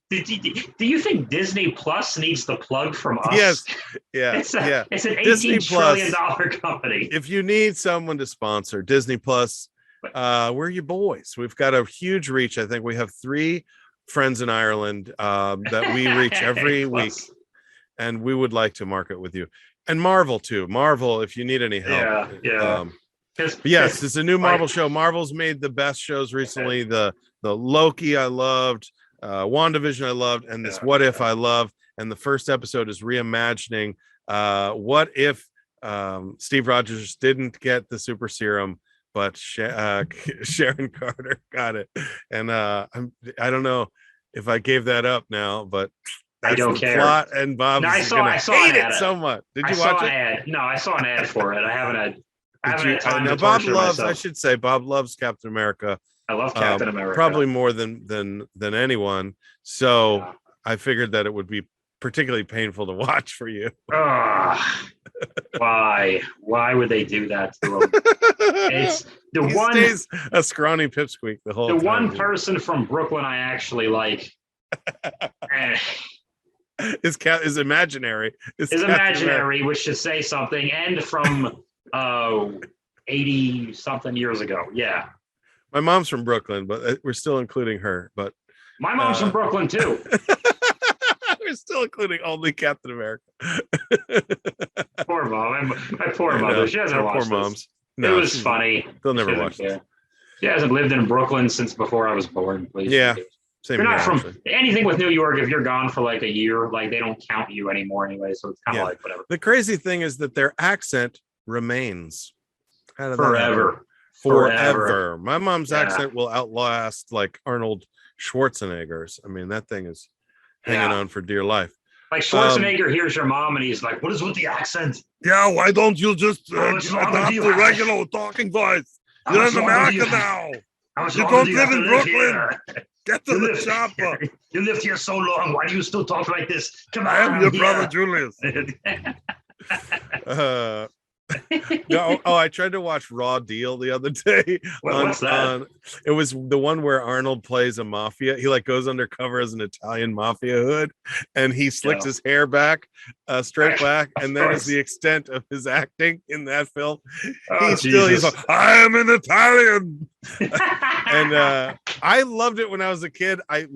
[SPEAKER 1] Do you think Disney Plus needs the plug from us?
[SPEAKER 2] Yes. Yeah.
[SPEAKER 1] It's an
[SPEAKER 2] Disney
[SPEAKER 1] $18 trillion company.
[SPEAKER 2] If you need someone to sponsor Disney Plus, we're your boys. We've got a huge reach. I think we have 3 friends in Ireland that we reach every week, and we would like to market with you. And Marvel too. Marvel, if you need any help. Yes, it's a new Marvel show. Marvel's made the best shows recently. The Loki I loved, WandaVision I loved, and this What If I love. And the first episode is reimagining what if Steve Rogers didn't get the super serum but Sharon Carter got it, and I don't know if I gave that up now, but
[SPEAKER 1] I don't care.
[SPEAKER 2] Plot, and Bob's gonna hate it so much. Did you watch it?
[SPEAKER 1] Ad. No, I saw an ad for it. I haven't had time to
[SPEAKER 2] Bob loves.
[SPEAKER 1] myself.
[SPEAKER 2] I should say Bob loves Captain America.
[SPEAKER 1] I love Captain America
[SPEAKER 2] probably more than anyone. So I figured that it would be particularly painful to watch for you.
[SPEAKER 1] Why would they do that to him? It's the one
[SPEAKER 2] stays a scrawny pipsqueak the whole time.
[SPEAKER 1] The one person from Brooklyn I actually like
[SPEAKER 2] is imaginary.
[SPEAKER 1] Is imaginary, which should say something, and from 80 something years ago. Yeah.
[SPEAKER 2] My mom's from Brooklyn, but we're still including her. But
[SPEAKER 1] my mom's from Brooklyn too.
[SPEAKER 2] We're still including only Captain America.
[SPEAKER 1] Poor mom. My poor mother. She hasn't watched
[SPEAKER 2] poor moms.
[SPEAKER 1] This.
[SPEAKER 2] No,
[SPEAKER 1] it was funny.
[SPEAKER 2] They'll never watch this.
[SPEAKER 1] She hasn't lived in Brooklyn since before I was born. Please.
[SPEAKER 2] Yeah.
[SPEAKER 1] You're not from anything with New York. If you're gone for like a year, like they don't count you anymore anyway. So it's kind of like whatever.
[SPEAKER 2] The crazy thing is that their accent remains
[SPEAKER 1] forever.
[SPEAKER 2] My mom's accent will outlast like Arnold Schwarzenegger's. I mean, that thing is hanging on for dear life.
[SPEAKER 1] Like Schwarzenegger hears your mom and he's like, "What is with the accent?
[SPEAKER 2] Yeah, why don't you just adopt the regular talking voice? You're in America now. You don't live in Brooklyn. Get to the chopper.
[SPEAKER 1] You lived here so long. Why do you still talk like this? Come on,
[SPEAKER 2] I am your brother Julius." I tried to watch Raw Deal the other day.
[SPEAKER 1] What's that?
[SPEAKER 2] It was the one where Arnold plays a mafia. He like goes undercover as an Italian mafia hood, and he slicks his hair back, straight back, and that is the extent of his acting in that film. He's like, "I am an Italian," and I loved it when I was a kid. I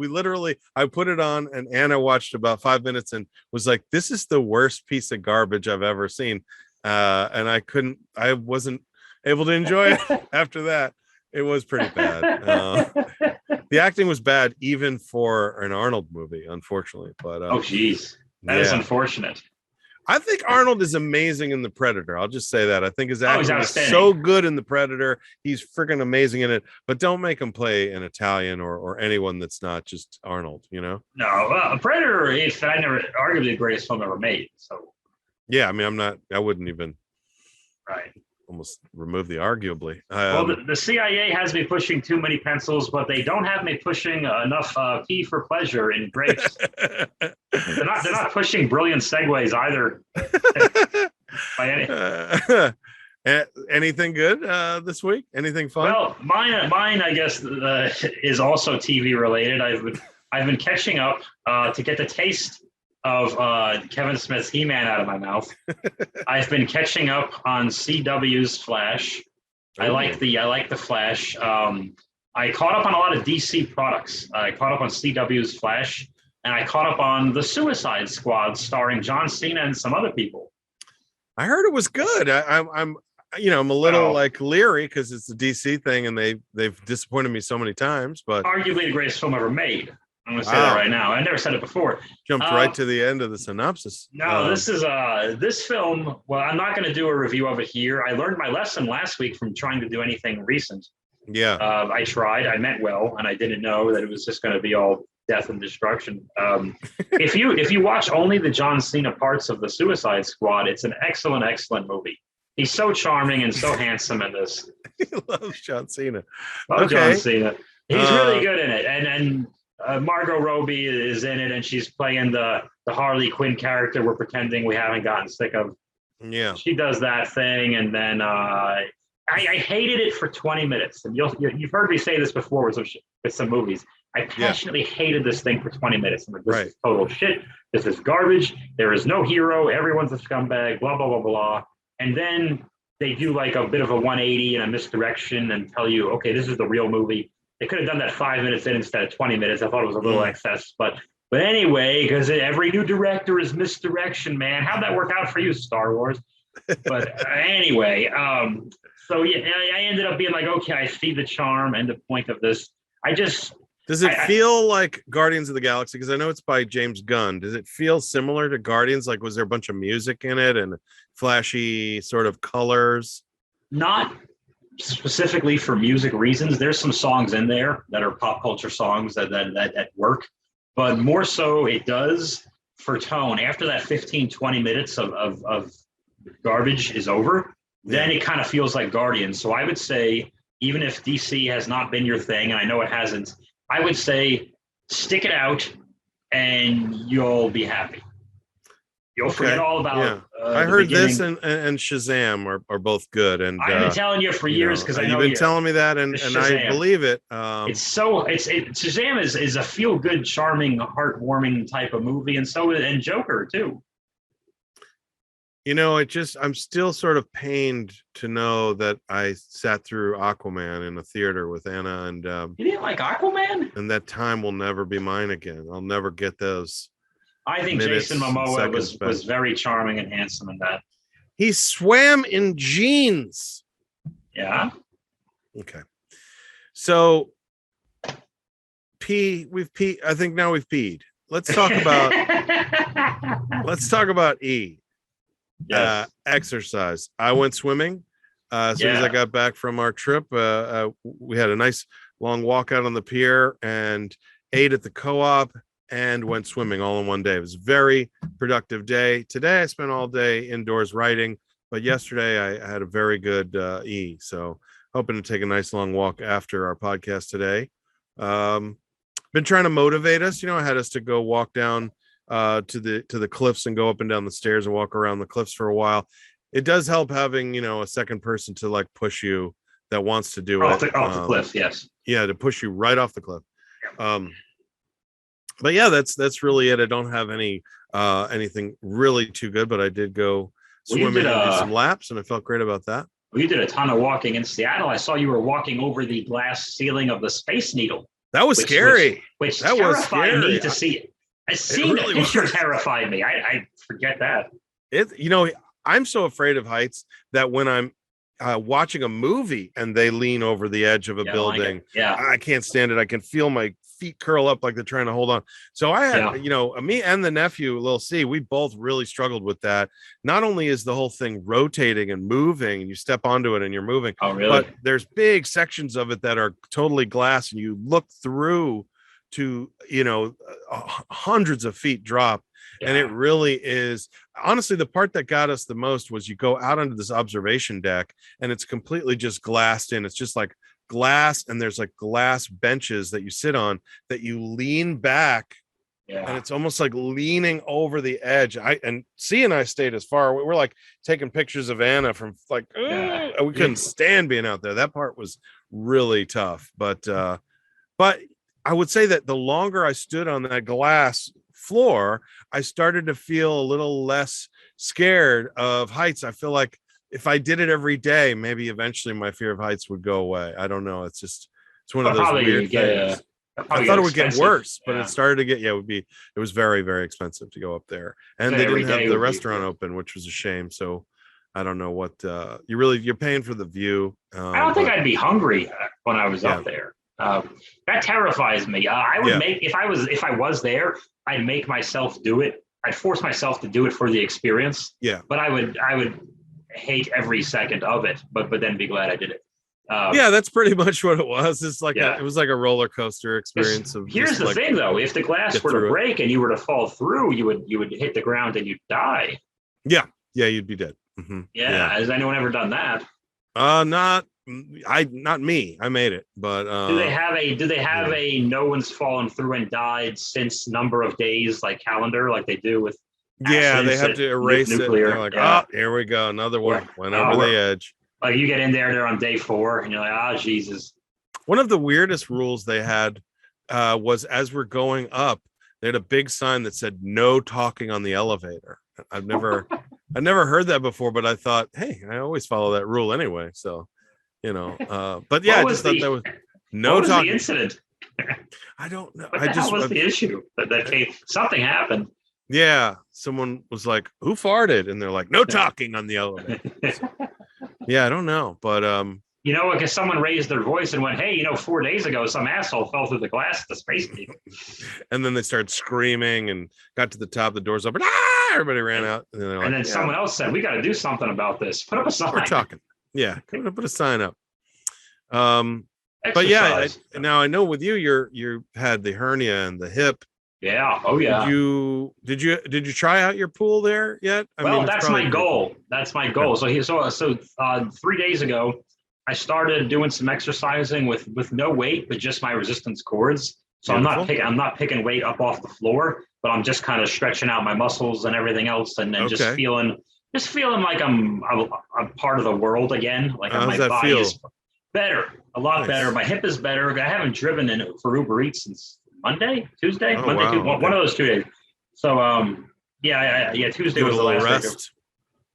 [SPEAKER 2] put it on, and Anna watched about 5 minutes and was like, "This is the worst piece of garbage I've ever seen." And I wasn't able to enjoy it after that. It was pretty bad. The acting was bad even for an Arnold movie, unfortunately. But
[SPEAKER 1] geez, that is unfortunate.
[SPEAKER 2] I think Arnold is amazing in The Predator. I'll just say that. I think his acting is so good in The Predator. He's freaking amazing in it. But don't make him play an Italian or anyone that's not just Arnold. You know?
[SPEAKER 1] No, Predator is arguably the greatest film ever made. So.
[SPEAKER 2] Yeah, I mean, I wouldn't even almost remove the arguably.
[SPEAKER 1] Well, the CIA has me pushing too many pencils, but they don't have me pushing enough P for pleasure in grapes. They're not pushing brilliant segues either. By
[SPEAKER 2] anything good this week? Anything fun?
[SPEAKER 1] Well, mine I guess is also TV related. I've been catching up to get the taste of Kevin Smith's He-Man out of my mouth. I've been catching up on CW's Flash. I like the Flash. I caught up on a lot of DC products. I caught up on CW's Flash, and I caught up on the Suicide Squad starring John Cena and some other people.
[SPEAKER 2] I heard it was good. I'm a little like leery because it's a DC thing, and they've disappointed me so many times. But
[SPEAKER 1] arguably the greatest film ever made. I'm going to say that right now. I never said it before.
[SPEAKER 2] Jumped right to the end of the synopsis.
[SPEAKER 1] No, this is this film. Well, I'm not going to do a review of it here. I learned my lesson last week from trying to do anything recent.
[SPEAKER 2] Yeah.
[SPEAKER 1] I tried. I meant well, and I didn't know that it was just going to be all death and destruction. If you watch only the John Cena parts of the Suicide Squad, it's an excellent movie. He's so charming and so handsome in this.
[SPEAKER 2] He loves John Cena.
[SPEAKER 1] John Cena. He's really good in it, and Margot Robbie is in it, and she's playing the Harley Quinn character we're pretending we haven't gotten sick of.
[SPEAKER 2] Yeah,
[SPEAKER 1] she does that thing, and then I hated it for 20 minutes. And you've heard me say this before with some movies. I passionately hated this thing for 20 minutes. I'm like, this is total shit. This is garbage. There is no hero. Everyone's a scumbag. Blah blah blah blah. And then they do like a bit of a 180 and a misdirection and tell you, okay, this is the real movie. They could have done that 5 minutes in instead of 20 minutes. I thought it was a little excess, but anyway, because every new director is misdirection, man. How'd that work out for you, Star Wars? But anyway, so yeah, I ended up being like, okay, I see the charm and the point of this.
[SPEAKER 2] Does it feel like Guardians of the Galaxy? Because I know it's by James Gunn. Does it feel similar to Guardians? Like, was there a bunch of music in it and flashy sort of colors?
[SPEAKER 1] Not specifically for music reasons. There's some songs in there that are pop culture songs that work, but more so it does for tone. After that 15, 20 minutes of garbage is over, then it kind of feels like Guardians. So I would say, even if DC has not been your thing, and I know it hasn't, I would say stick it out and you'll be happy. You'll forget all about.
[SPEAKER 2] I heard this and Shazam are both good, and
[SPEAKER 1] I've been telling you for years because I know
[SPEAKER 2] you've been telling me that, and I believe it.
[SPEAKER 1] Shazam is a feel good, charming, heartwarming type of movie, and Joker too.
[SPEAKER 2] I'm still sort of pained to know that I sat through Aquaman in a theater with Anna, and
[SPEAKER 1] you didn't like Aquaman,
[SPEAKER 2] and that time will never be mine again. I'll never get those.
[SPEAKER 1] I think Jason Momoa was very charming and handsome in that.
[SPEAKER 2] He swam in jeans.
[SPEAKER 1] Yeah.
[SPEAKER 2] Okay. So we've peed. I think now we've peed. Let's talk about E. Yes. Exercise. I went swimming as soon as I got back from our trip. We had a nice long walk out on the pier and ate at the co-op and went swimming all in one day. It was a very productive day. Today I spent all day indoors writing, but yesterday I had a very good E. So hoping to take a nice long walk after our podcast today. Been trying to motivate us. I had us to go walk down to the cliffs and go up and down the stairs and walk around the cliffs for a while. It does help having a second person to like push you that wants to do
[SPEAKER 1] off the cliff. Yes.
[SPEAKER 2] Yeah, to push you right off the cliff. But yeah, that's really it. I don't have anything really too good, but I did go swimming and do some laps, and I felt great about that.
[SPEAKER 1] Well, you did a ton of walking in Seattle. I saw you were walking over the glass ceiling of the Space Needle.
[SPEAKER 2] That was scary.
[SPEAKER 1] Which terrified me to see it. I seen the picture terrified me. I forget that.
[SPEAKER 2] I'm so afraid of heights that when I'm watching a movie and they lean over the edge of a building, I can't stand it. I can feel my feet curl up like they're trying to hold on. So I had, me and the nephew, Lil C, we both really struggled with that. Not only is the whole thing rotating and moving and you step onto it and you're moving, but there's big sections of it that are totally glass and you look through to, hundreds of feet drop. And it really is, honestly, the part that got us the most was you go out onto this observation deck and it's completely just glassed in. It's just like glass, and there's like glass benches that you sit on that you lean back, and it's almost like leaning over the edge. And C and I stayed as far. We're like taking pictures of Anna from like, we couldn't stand being out there. That part was really tough. But I would say that the longer I stood on that glass floor, I started to feel a little less scared of heights. I feel like if I did it every day, maybe eventually my fear of heights would go away. I don't know. It's one of those weird things. I thought it would get worse, but it started to get, it was very, very expensive to go up there. And they didn't have the restaurant open, which was a shame. So I don't know what, you're paying for the view.
[SPEAKER 1] I don't think I'd be hungry when I was up there. That terrifies me. I would make, if I was there, I'd make myself do it. I'd force myself to do it for the experience.
[SPEAKER 2] Yeah.
[SPEAKER 1] But I would hate every second of it, but then be glad I did it.
[SPEAKER 2] That's pretty much what it was. It's like it was like a roller coaster experience.
[SPEAKER 1] Here's the thing, though: if the glass were to break and you were to fall through, you would hit the ground and you'd die.
[SPEAKER 2] Yeah, you'd be dead. Mm-hmm.
[SPEAKER 1] Has anyone ever done that?
[SPEAKER 2] Not me. I made it, but
[SPEAKER 1] do they have a no one's fallen through and died since number of days like calendar like they do with?
[SPEAKER 2] They have to erase nuclear. It. They're like, here we go, another one went over the edge.
[SPEAKER 1] Like you get in there, they're on day 4, and you're like, Jesus.
[SPEAKER 2] One of the weirdest rules they had was as we're going up, they had a big sign that said "No talking on the elevator." I've never heard that before, but I thought, hey, I always follow that rule anyway. So, but yeah, I just thought that was no talking. What was the
[SPEAKER 1] incident?
[SPEAKER 2] I don't know.
[SPEAKER 1] What the hell was the issue? That came, something happened.
[SPEAKER 2] Yeah, someone was like, "Who farted?" And they're like, "No talking on the elevator." So, I don't know, but
[SPEAKER 1] because someone raised their voice and went, "Hey, 4 days ago, some asshole fell through the glass at the Space Needle."
[SPEAKER 2] And then they started screaming and got to the top. The doors open. Everybody ran out. And then,
[SPEAKER 1] someone else said, "We got to do something about this. Put up a sign."
[SPEAKER 2] We're talking. Yeah, put a sign up. But yeah, now I know with you had the hernia and the hip.
[SPEAKER 1] Yeah. Oh yeah.
[SPEAKER 2] Did you try out your pool there yet? I mean,
[SPEAKER 1] that's my goal. Cool. That's my goal. Okay. So 3 days ago, I started doing some exercising with no weight, but just my resistance cords. So Beautiful. I'm not picking weight up off the floor, but I'm just kind of stretching out my muscles and everything else, and then just feeling like I'm part of the world again. Like my body is better, a lot better. My hip is better. I haven't driven in for Uber Eats since Tuesday, one of those 2 days. So Tuesday was the last rest. Day.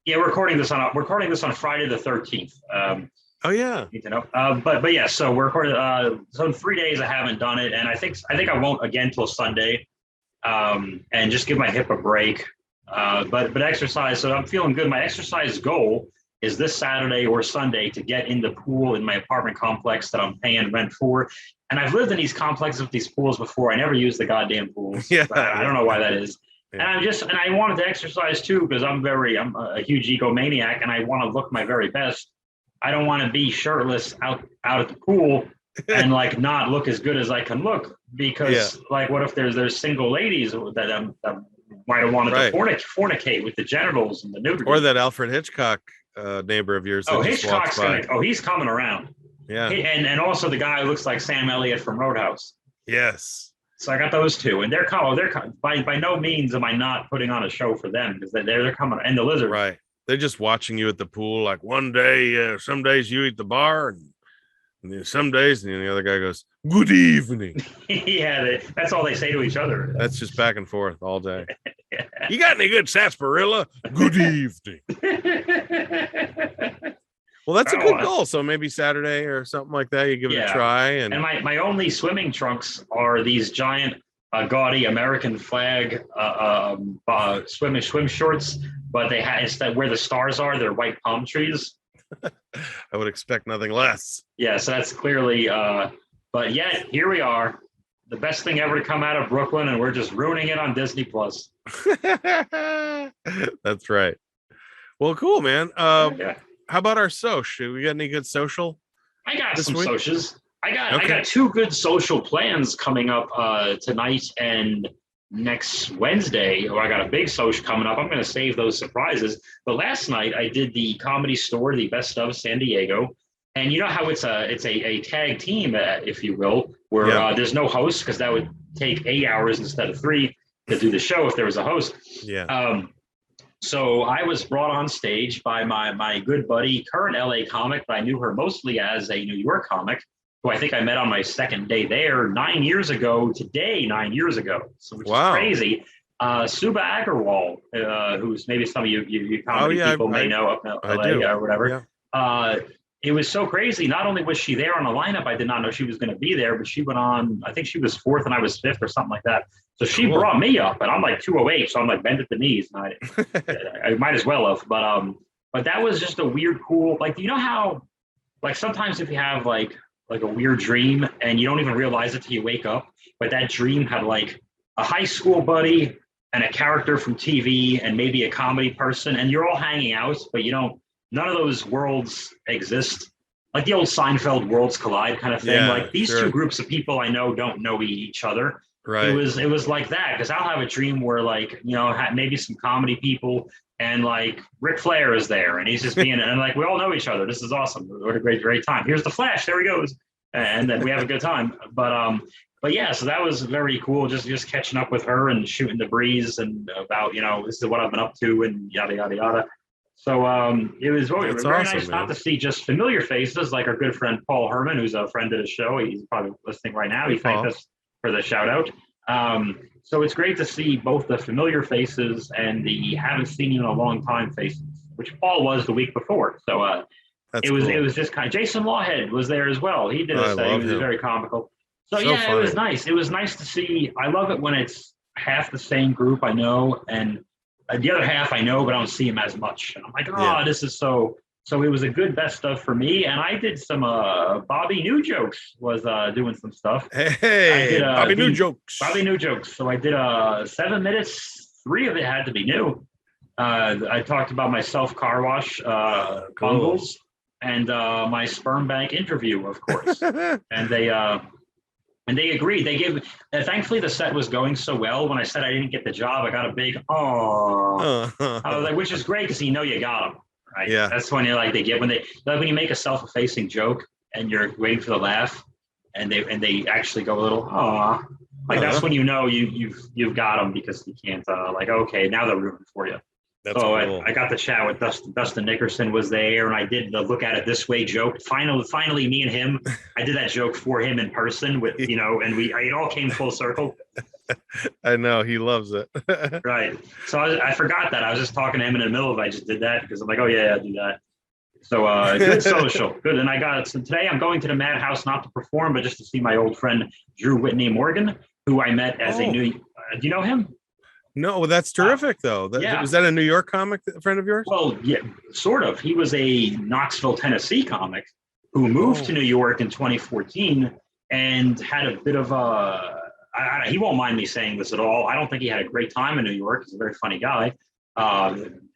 [SPEAKER 1] Yeah, we're recording this on Friday the 13th.
[SPEAKER 2] Oh yeah.
[SPEAKER 1] Need to know. But yeah, so we're recording. So in 3 days I haven't done it, and I think I won't again till Sunday, and just give my hip a break. But exercise. So I'm feeling good. My exercise goal is this Saturday or Sunday to get in the pool in my apartment complex that I'm paying rent for. And I've lived in these complexes with these pools before. I never use the goddamn pools. Yeah. I don't know why that is. Yeah. And I wanted to exercise too because I'm a huge egomaniac and I want to look my very best. I don't want to be shirtless out at the pool and like not look as good as I can look because like what if there's single ladies that might have wanted to fornicate with the genitals and the nudity.
[SPEAKER 2] Or that Alfred Hitchcock neighbor of yours.
[SPEAKER 1] Hitchcock's he's coming around.
[SPEAKER 2] Yeah.
[SPEAKER 1] And also the guy who looks like Sam Elliott from Roadhouse.
[SPEAKER 2] Yes.
[SPEAKER 1] So I got those two, and they're by no means am I not putting on a show for them because they're coming, and the lizard.
[SPEAKER 2] Right. They're just watching you at the pool. Like one day, some days you eat the bar, and some days, and the other guy goes, "Good evening."
[SPEAKER 1] Yeah, that's all they say to each other.
[SPEAKER 2] That's just back and forth all day. Yeah. You got any good sarsaparilla? Good evening. Well, that's a good goal. So maybe Saturday or something like that, you give it a try. And
[SPEAKER 1] my only swimming trunks are these giant, gaudy American flag swim shorts, but they have instead where the stars are, they're white palm trees.
[SPEAKER 2] I would expect nothing less.
[SPEAKER 1] Yeah, so that's clearly. But yet here we are, the best thing ever to come out of Brooklyn, and we're just ruining it on Disney Plus.
[SPEAKER 2] That's right. Well, cool, man. How about our social? We got any good social?
[SPEAKER 1] I got some socials. I got two good social plans coming up tonight and next Wednesday. I got a big social coming up. I'm going to save those surprises. But last night I did the Comedy Store, the Best of San Diego, and you know how it's a tag team, if you will, where there's no host because that would take 8 hours instead of 3 to do the show if there was a host.
[SPEAKER 2] Yeah.
[SPEAKER 1] So I was brought on stage by my good buddy, current LA comic, but I knew her mostly as a New York comic, who I think I met on my second day there 9 years ago today, 9 years ago. So which is crazy. Suba Agarwal, who's maybe some of you comedy people may know up in LA or whatever. Yeah. It was so crazy. Not only was she there on the lineup, I did not know she was going to be there, but she went on, I think she was 4th and I was 5th or something like that. So she brought me up, and I'm like 208, so I'm like bent at the knees. And I might as well have, but that was just a weird, cool. Like, you know how, like sometimes if you have like a weird dream and you don't even realize it till you wake up, but that dream had like a high school buddy and a character from TV and maybe a comedy person, and you're all hanging out, but you don't. None of those worlds exist. Like the old Seinfeld worlds collide kind of thing. Yeah, like these two groups of people I know don't know each other.
[SPEAKER 2] Right.
[SPEAKER 1] It was like that because I'll have a dream where like, you know, maybe some comedy people and like Ric Flair is there and he's just being and like we all know each other. This is awesome. What a great time. Here's the Flash. There he goes. And then we have a good time. But yeah, so that was very cool. Just catching up with her and shooting the breeze and about, you know, this is what I've been up to and yada yada yada. So it was very awesome, nice not to see just familiar faces like our good friend Paul Herman, who's a friend of the show. He's probably listening right now. He thanked us for the shout out. So it's great to see both the familiar faces and the haven't seen you in a long time faces, which Paul was the week before. So it was just kind of Jason Lawhead was there as well. He did a thing. He was very comical. So yeah, funny. It was nice. It was nice to see. I love it when it's half the same group I know and the other half I know, but I don't see him as much. And I'm like, this is so. So it was a good best of for me. And I did some Bobby New Jokes was doing some stuff.
[SPEAKER 2] Hey, Bobby New Jokes.
[SPEAKER 1] Bobby New Jokes. So I did 7 minutes. 3 of it had to be new. I talked about my self car wash bungles. and my sperm bank interview, of course. And they agreed. They gave. Thankfully, the set was going so well. When I said I didn't get the job, I got a big I was like, which is great because you know you got them. Right.
[SPEAKER 2] Yeah.
[SPEAKER 1] That's when they get when you make a self-effacing joke and you're waiting for the laugh, and they actually go a little that's when you know you've got them, because you can't okay, now they're rooting for you.
[SPEAKER 2] That's cool.
[SPEAKER 1] I got the chat with Dustin Nickerson was there, and I did the look at it this way joke. Finally, me and him, I did that joke for him in person with and it all came full circle.
[SPEAKER 2] I know he loves it.
[SPEAKER 1] Right. So I forgot that I was just talking to him in the middle of it. I just did that because I'm like, oh yeah, I do that. So good social, good. And I got it. So today I'm going to the Madhouse not to perform, but just to see my old friend Drew Whitney Morgan, who I met as a new. Do you know him?
[SPEAKER 2] No, that's terrific though. Was that a New York comic friend of yours?
[SPEAKER 1] Well, yeah, sort of. He was a Knoxville, Tennessee comic who moved to New York in 2014 and had a bit of he won't mind me saying this at all. I don't think he had a great time in New York. He's a very funny guy.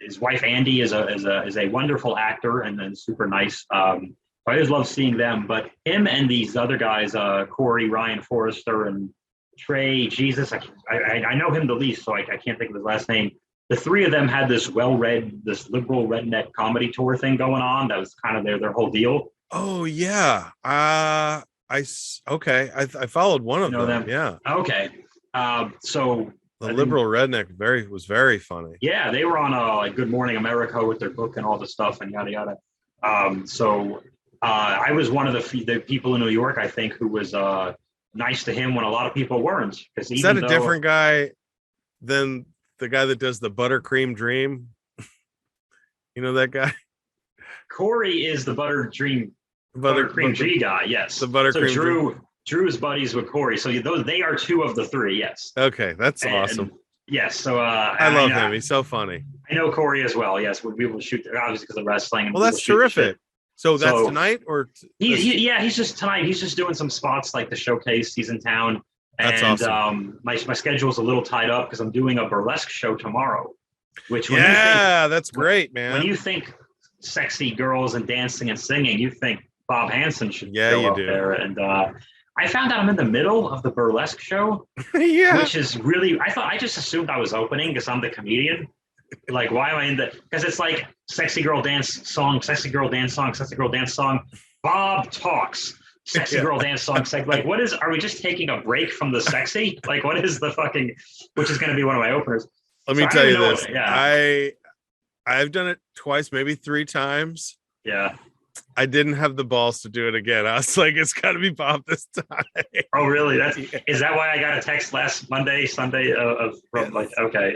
[SPEAKER 1] His wife Andy is a wonderful actor and then super nice. I always love seeing them. But him and these other guys, Corey, Ryan Forrester, and Trey, Jesus, I know him the least, so I can't think of his last name. The three of them had this this liberal redneck comedy tour thing going on. That was kind of their whole deal.
[SPEAKER 2] Oh yeah. I followed one of them. Yeah.
[SPEAKER 1] Okay. So
[SPEAKER 2] the liberal redneck was very funny.
[SPEAKER 1] Yeah, they were on Good Morning America with their book and all the stuff and yada yada. I was one of the people in New York, I think, who was nice to him when a lot of people weren't.
[SPEAKER 2] Is that a different guy than the guy that does the Buttercream Dream? You know that guy?
[SPEAKER 1] Corey is the Buttercream G guy. Yes,
[SPEAKER 2] the Buttercream.
[SPEAKER 1] Drew's buddies with Corey, so they are two of the three. Yes.
[SPEAKER 2] Okay, that's awesome.
[SPEAKER 1] Yes, so
[SPEAKER 2] I love him. He's so funny.
[SPEAKER 1] I know Corey as well. Yes, we will shoot obviously because of wrestling.
[SPEAKER 2] Well, that's terrific. So that's tonight, or
[SPEAKER 1] he's just tonight. He's just doing some spots like the showcase. He's in town, and
[SPEAKER 2] that's awesome.
[SPEAKER 1] My schedule's a little tied up because I'm doing a burlesque show tomorrow.
[SPEAKER 2] That's great, man.
[SPEAKER 1] When you think sexy girls and dancing and singing, you think Bob Hansen should go up there. And I found out I'm in the middle of the burlesque show.
[SPEAKER 2] Yeah,
[SPEAKER 1] which is really. I just assumed I was opening because I'm the comedian. Like, why am I in because it's like sexy girl dance song, sexy girl dance song, sexy girl dance song. Bob talks, sexy girl dance song. Like, are we just taking a break from the sexy? Like, what is the which is going to be one of my openers.
[SPEAKER 2] Let me tell you this. I've done it twice, maybe 3 times.
[SPEAKER 1] Yeah.
[SPEAKER 2] I didn't have the balls to do it again. I was like, it's got to be Bob this time.
[SPEAKER 1] Oh, really? Is that why I got a text last Sunday okay.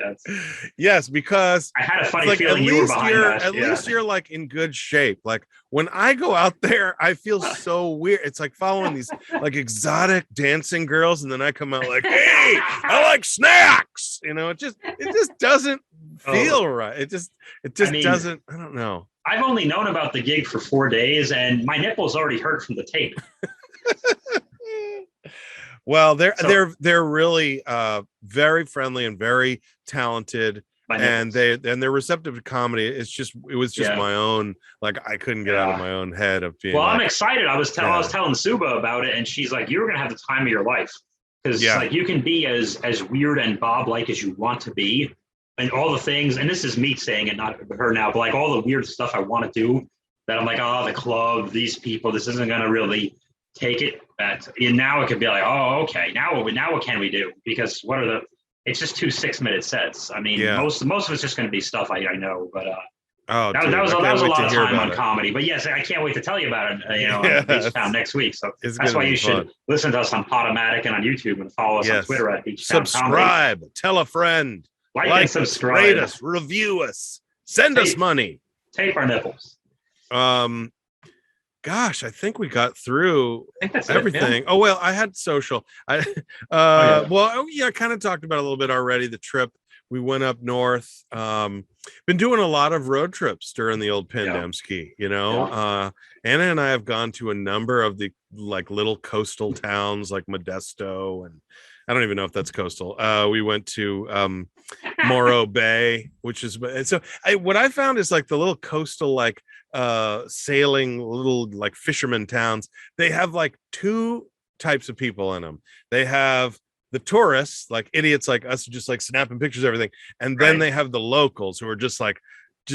[SPEAKER 2] Yes, because
[SPEAKER 1] I had a funny feeling you were behind that.
[SPEAKER 2] At least you're like in good shape. Like when I go out there, I feel so weird. It's like following these like exotic dancing girls, and then I come out like, hey, I like snacks. It just doesn't feel right. It just doesn't. I don't know.
[SPEAKER 1] I've only known about the gig for 4 days, and my nipples already hurt from the tape.
[SPEAKER 2] Well, they're really very friendly and very talented, and they're receptive to comedy. It was just my own. Like I couldn't get out of my own head of being.
[SPEAKER 1] Well, I'm excited. I was telling Suba about it, and she's like, "You're gonna have the time of your life because like you can be as weird and Bob-like as you want to be." And all the things, and this is me saying it, not her now, but like all the weird stuff I want to do that I'm like, the club, these people, this isn't going to really take it. Now it could be like, okay, now what can we do? Because it's just 2 6-minute sets. I mean, most of it's just going to be stuff I know, but that was a lot of time on comedy. But yes, I can't wait to tell you about it, on Beachtown next week. So that's why you should listen to us on Podomatic and on YouTube and follow us on Twitter at Beachtown
[SPEAKER 2] Subscribe,
[SPEAKER 1] Comedy.
[SPEAKER 2] Tell a friend.
[SPEAKER 1] Like and subscribe.
[SPEAKER 2] Rate us, review us, send us money.
[SPEAKER 1] Tape our nipples.
[SPEAKER 2] Gosh, I think we got through everything.
[SPEAKER 1] Yeah.
[SPEAKER 2] Oh well, I had social. I kind of talked about it a little bit already. The trip we went up north. Been doing a lot of road trips during the old pandemski. Anna and I have gone to a number of the like little coastal towns like Modesto, and I don't even know if that's coastal. We went to Morro Bay, which is what I found is like the little coastal like sailing little like fisherman towns. They have like two types of people in them. They have the tourists, like idiots like us, just like snapping pictures of everything, and then they have the locals who are just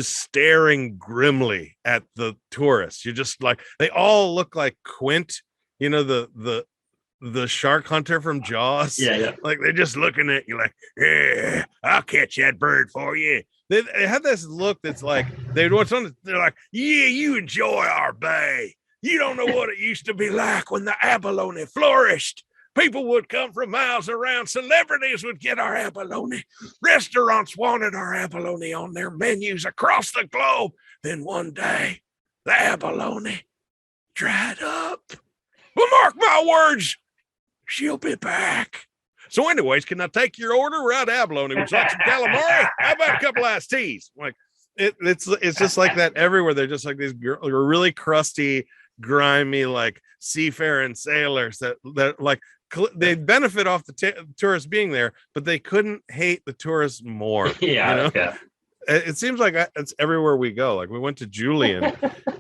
[SPEAKER 2] staring grimly at the tourists. You're just like, they all look like Quint, you know, the shark hunter from Jaws.
[SPEAKER 1] Yeah.
[SPEAKER 2] Like they're just looking at you like, yeah, I'll catch that bird for you. They have this look that's like they're like, yeah, you enjoy our bay. You don't know what it used to be like when the abalone flourished. People would come from miles around. Celebrities would get our abalone. Restaurants wanted our abalone on their menus across the globe. Then one day, the abalone dried up. But mark my words, she'll be back. So anyways, can I take your order? We're out of abalone. Would you like some calamari? How about a couple iced teas? Like it's just like that everywhere. They're just like these really crusty, grimy, like seafaring sailors that like they benefit off the tourists being there, but they couldn't hate the tourists more.
[SPEAKER 1] Yeah.
[SPEAKER 2] It seems like it's everywhere we go. Like we went to Julian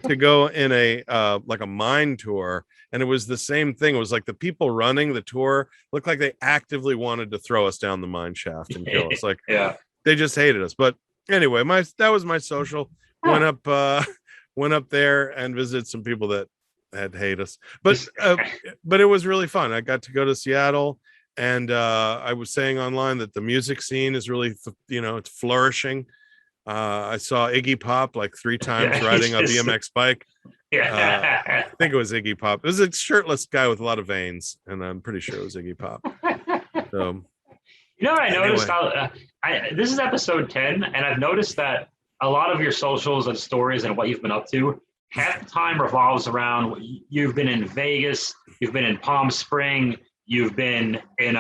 [SPEAKER 2] to go in a like a mine tour, and it was the same thing. It was like the people running the tour looked like they actively wanted to throw us down the mine shaft and kill us. Like they just hated us. But anyway, that was my social. Went up there and visited some people that had hate us, but it was really fun. I got to go to Seattle, and I was saying online that the music scene is really it's flourishing. I saw Iggy Pop like 3 times riding a BMX bike. I think it was Iggy Pop. It was a shirtless guy with a lot of veins, and I'm pretty sure it was Iggy Pop. So
[SPEAKER 1] I noticed how this is episode 10, and I've noticed that a lot of your socials and stories and what you've been up to half the time revolves around you've been in Vegas, you've been in Palm Spring, you've been in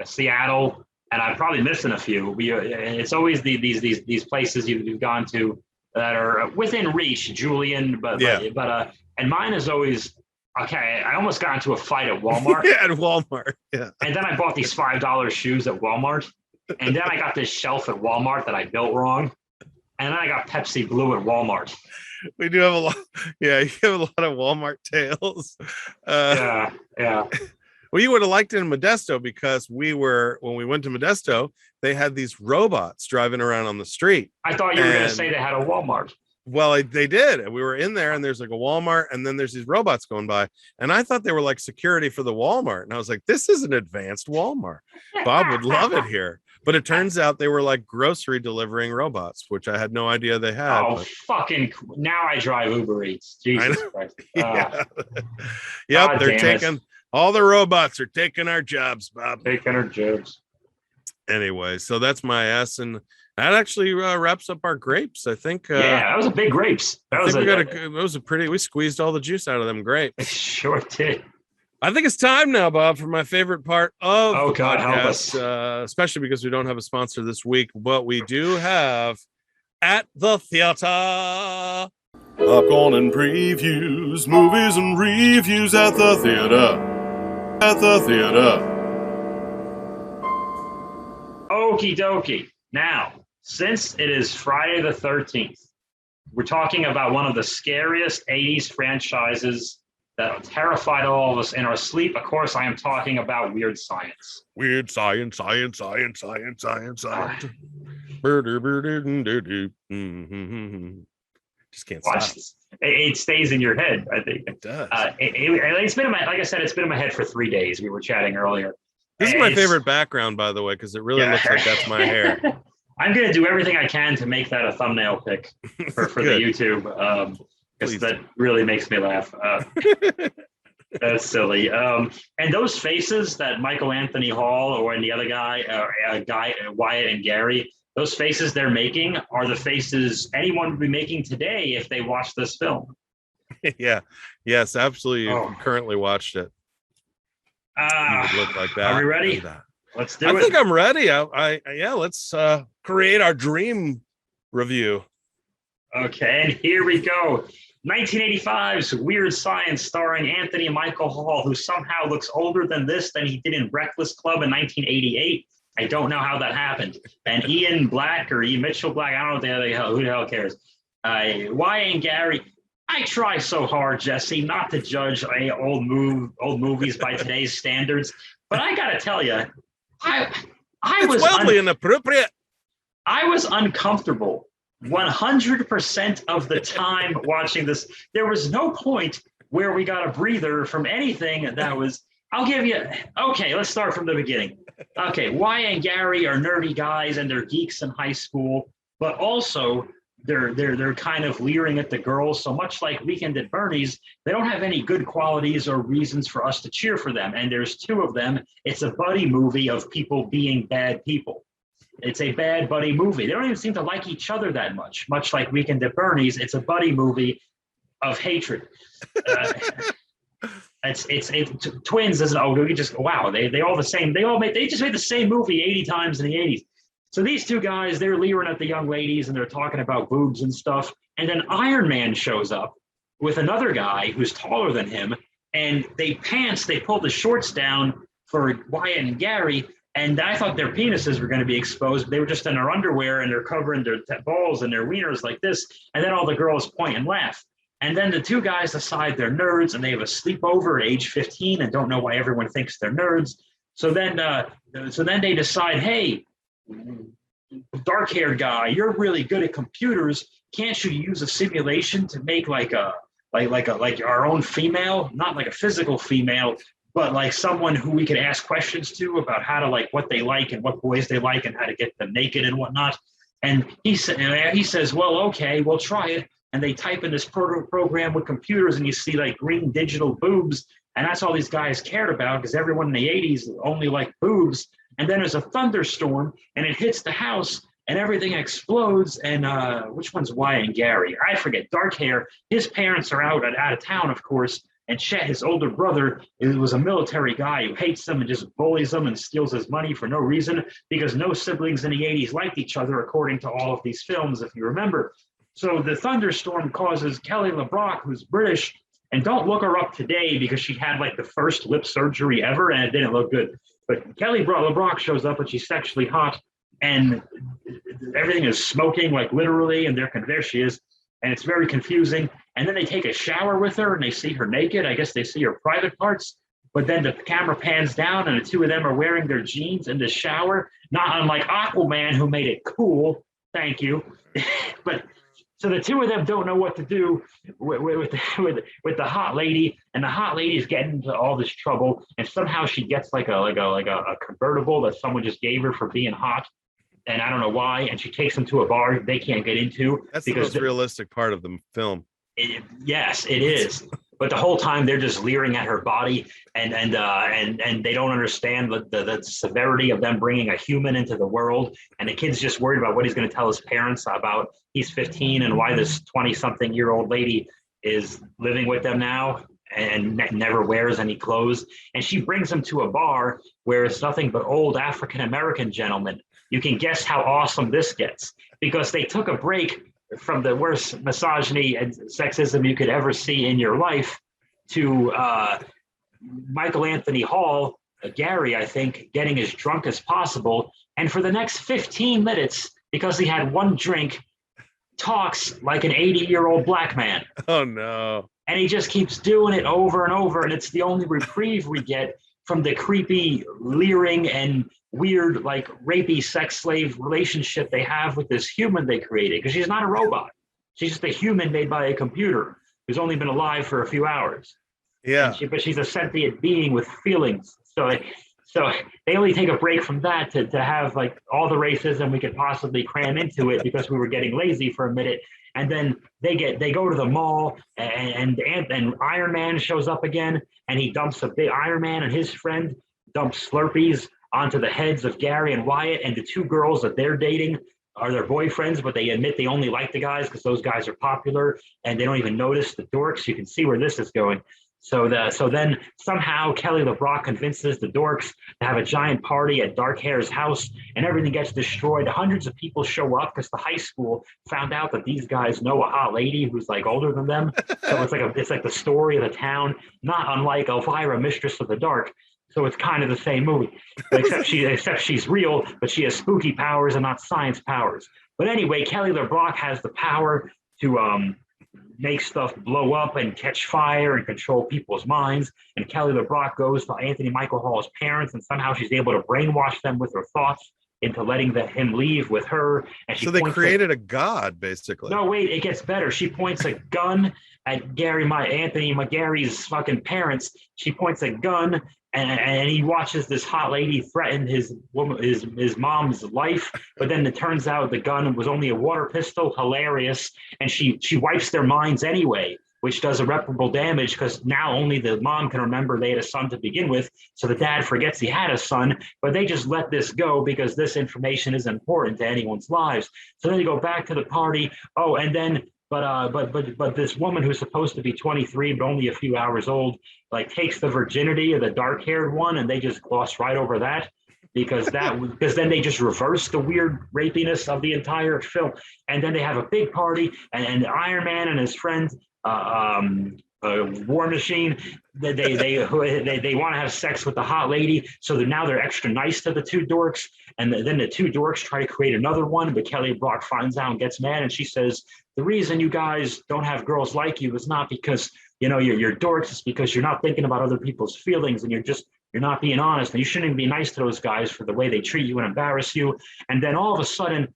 [SPEAKER 1] Seattle, and I'm probably missing a few. It's always these places you've gone to that are within reach, Julian, but and mine is always okay. I almost got into a fight at Walmart.
[SPEAKER 2] At Walmart, yeah.
[SPEAKER 1] And then I bought these $5 shoes at Walmart, and then I got this shelf at Walmart that I built wrong, and then I got Pepsi Blue at Walmart.
[SPEAKER 2] We do have a lot. Yeah, you have a lot of Walmart tales.
[SPEAKER 1] Yeah.
[SPEAKER 2] Well, you would have liked it in Modesto because when we went to Modesto, they had these robots driving around on the street.
[SPEAKER 1] I thought you were going to say they had a Walmart.
[SPEAKER 2] Well, they did. And we were in there, and there's like a Walmart, and then there's these robots going by. And I thought they were like security for the Walmart. And I was like, this is an advanced Walmart. Bob would love it here. But it turns out they were like grocery delivering robots, which I had no idea they had.
[SPEAKER 1] Oh, fucking! Now I drive Uber Eats. Jesus Christ!
[SPEAKER 2] Yep, they're taking all the robots are taking our jobs, Bob.
[SPEAKER 1] Taking our jobs.
[SPEAKER 2] Anyway, so that's my S, and that actually wraps up our grapes. I think.
[SPEAKER 1] That was a big grapes.
[SPEAKER 2] We squeezed all the juice out of them grapes.
[SPEAKER 1] Sure did.
[SPEAKER 2] I think it's time now, Bob, for my favorite part of the
[SPEAKER 1] God,
[SPEAKER 2] podcast,
[SPEAKER 1] help us.
[SPEAKER 2] Especially because we don't have a sponsor this week, but we do have At the Theater.
[SPEAKER 3] Popcorn and previews, movies and reviews at the theater. At the theater.
[SPEAKER 1] Okie dokie. Now, since it is Friday the 13th, we're talking about one of the scariest 80s franchises that terrified all of us in our sleep. Of course, I am talking about Weird Science.
[SPEAKER 2] Weird Science. Just can't stop.
[SPEAKER 1] It stays in your head, I think.
[SPEAKER 2] It does.
[SPEAKER 1] It's been in my, like I said, it's been in my head for 3 days. We were chatting earlier.
[SPEAKER 2] This is my favorite background, by the way, because it really looks like that's my hair.
[SPEAKER 1] I'm going to do everything I can to make that a thumbnail pic for the YouTube. Because that really makes me laugh. That's silly. And those faces that Michael Anthony Hall and the other guy, Wyatt and Gary, those faces they're making are the faces anyone would be making today if they watched this film.
[SPEAKER 2] Yeah. Yes, absolutely. You currently watched it. You would look like that.
[SPEAKER 1] Are we ready? Let's do it.
[SPEAKER 2] I think I'm ready. Let's create our dream review.
[SPEAKER 1] Okay, and here we go. 1985's Weird Science, starring Anthony Michael Hall, who somehow looks older than he did in Breakfast Club in 1988. I don't know how that happened. And Ian Black or Ian Mitchell Black, I don't know who the hell cares. Wyatt and Gary. I try so hard, Jesse, not to judge old movies by today's standards, but I gotta tell you,
[SPEAKER 2] it's wildly inappropriate.
[SPEAKER 1] I was uncomfortable 100% of the time watching this. There was no point where we got a breather from anything that was. I'll give you. Okay, let's start from the beginning. Okay, Wyatt and Gary are nerdy guys and they're geeks in high school, but also they're kind of leering at the girls. So much like Weekend at Bernie's, they don't have any good qualities or reasons for us to cheer for them. And there's two of them. It's a buddy movie of people being bad people. It's a bad buddy movie. They don't even seem to like each other that much. Much like Weekend at Bernie's, it's a buddy movie of hatred. It's twins isn't. Oh, we just wow. They all the same. They just made the same movie 80 times in the 80s. So these two guys, they're leering at the young ladies and they're talking about boobs and stuff. And then Iron Man shows up with another guy who's taller than him, and they pull the shorts down for Wyatt and Gary. And I thought their penises were going to be exposed, but they were just in their underwear and they're covering their balls and their wieners like this. And then all the girls point and laugh. And then the two guys decide they're nerds and they have a sleepover at age 15 and don't know why everyone thinks they're nerds. So then they decide, hey, dark-haired guy, you're really good at computers. Can't you use a simulation to make like our own female, not like a physical female, but like someone who we could ask questions to about how to like what they like and what boys they like and how to get them naked and whatnot. And he says, well, okay, we'll try it. And they type in this program with computers and you see like green digital boobs. And that's all these guys cared about because everyone in the 80s only liked boobs. And then there's a thunderstorm and it hits the house and everything explodes. And which one's Wyatt and Gary? I forget. Dark hair. His parents are out of town, of course. And Chet, his older brother, was a military guy who hates them and just bullies them and steals his money for no reason because no siblings in the 80s liked each other, according to all of these films, if you remember. So the thunderstorm causes Kelly LeBrock, who's British, and don't look her up today because she had like the first lip surgery ever and it didn't look good. But Kelly LeBrock shows up and she's sexually hot and everything is smoking, like literally, and there she is. And it's very confusing. And then they take a shower with her and they see her naked. I guess they see her private parts. But then the camera pans down and the two of them are wearing their jeans in the shower, not unlike Aquaman, who made it cool. Thank you. But so the two of them don't know what to do with the hot lady, and the hot lady is getting into all this trouble. And somehow she gets like a convertible that someone just gave her for being hot, and I don't know why. And she takes them to a bar they can't get into.
[SPEAKER 2] That's the most realistic part of the film.
[SPEAKER 1] Yes, it is. But the whole time they're just leering at her body, and they don't understand the severity of them bringing a human into the world. And the kid's just worried about what he's going to tell his parents about he's 15 and why this 20-something-year-old lady is living with them now and never wears any clothes. And she brings him to a bar where it's nothing but old African-American gentlemen. You can guess how awesome this gets because they took a break from the worst misogyny and sexism you could ever see in your life to Michael Anthony Hall, Gary, I think, getting as drunk as possible. And for the next 15 minutes, because he had one drink, talks like an 80-year-old black man.
[SPEAKER 2] Oh, no.
[SPEAKER 1] And he just keeps doing it over and over. And it's the only reprieve we get from the creepy, leering, and weird, like rapey sex slave relationship they have with this human they created. Because she's not a robot. She's just a human made by a computer who's only been alive for a few hours.
[SPEAKER 2] Yeah.
[SPEAKER 1] But she's a sentient being with feelings. So they only take a break from that to have like all the racism we could possibly cram into it because we were getting lazy for a minute. And then they go to the mall and Iron Man shows up again and he dumps a big Iron Man and his friend dumps Slurpees onto the heads of Gary and Wyatt, and the two girls that they're dating are their boyfriends, but they admit they only like the guys because those guys are popular and they don't even notice the dorks. You can see where this is going. So then somehow Kelly LeBrock convinces the dorks to have a giant party at Dark Hair's house and everything gets destroyed. Hundreds of people show up because the high school found out that these guys know a hot lady who's like older than them. So it's like the story of the town, not unlike Elvira, Mistress of the Dark. So it's kind of the same movie, except she's real, but she has spooky powers and not science powers. But anyway, Kelly LeBrock has the power make stuff blow up and catch fire and control people's minds. And Kelly LeBrock goes to Anthony Michael Hall's parents, and somehow she's able to brainwash them with her thoughts into letting him leave with her. And
[SPEAKER 2] so they created a god, basically.
[SPEAKER 1] No, wait, it gets better. She points a gun at Anthony McGarry's fucking parents. She points a gun, and he watches this hot lady threaten his mom's life. But then it turns out the gun was only a water pistol. Hilarious. And she wipes their minds anyway, which does irreparable damage because now only the mom can remember they had a son to begin with. So the dad forgets he had a son, but they just let this go because this information is important to anyone's lives. So then they go back to the party. Oh, and then but this woman who's supposed to be 23 but only a few hours old, like, takes the virginity of the dark-haired one, and they just gloss right over that because then they just reverse the weird rapiness of the entire film. And then they have a big party, and Iron Man and his friend War Machine, they want to have sex with the hot lady, so now they're extra nice to the two dorks, and then the two dorks try to create another one, but Kelly Brock finds out and gets mad, and she says, the reason you guys don't have girls like you is not because you're dorks, it's because you're not thinking about other people's feelings, and you're not being honest, and you shouldn't even be nice to those guys for the way they treat you and embarrass you. And then all of a sudden,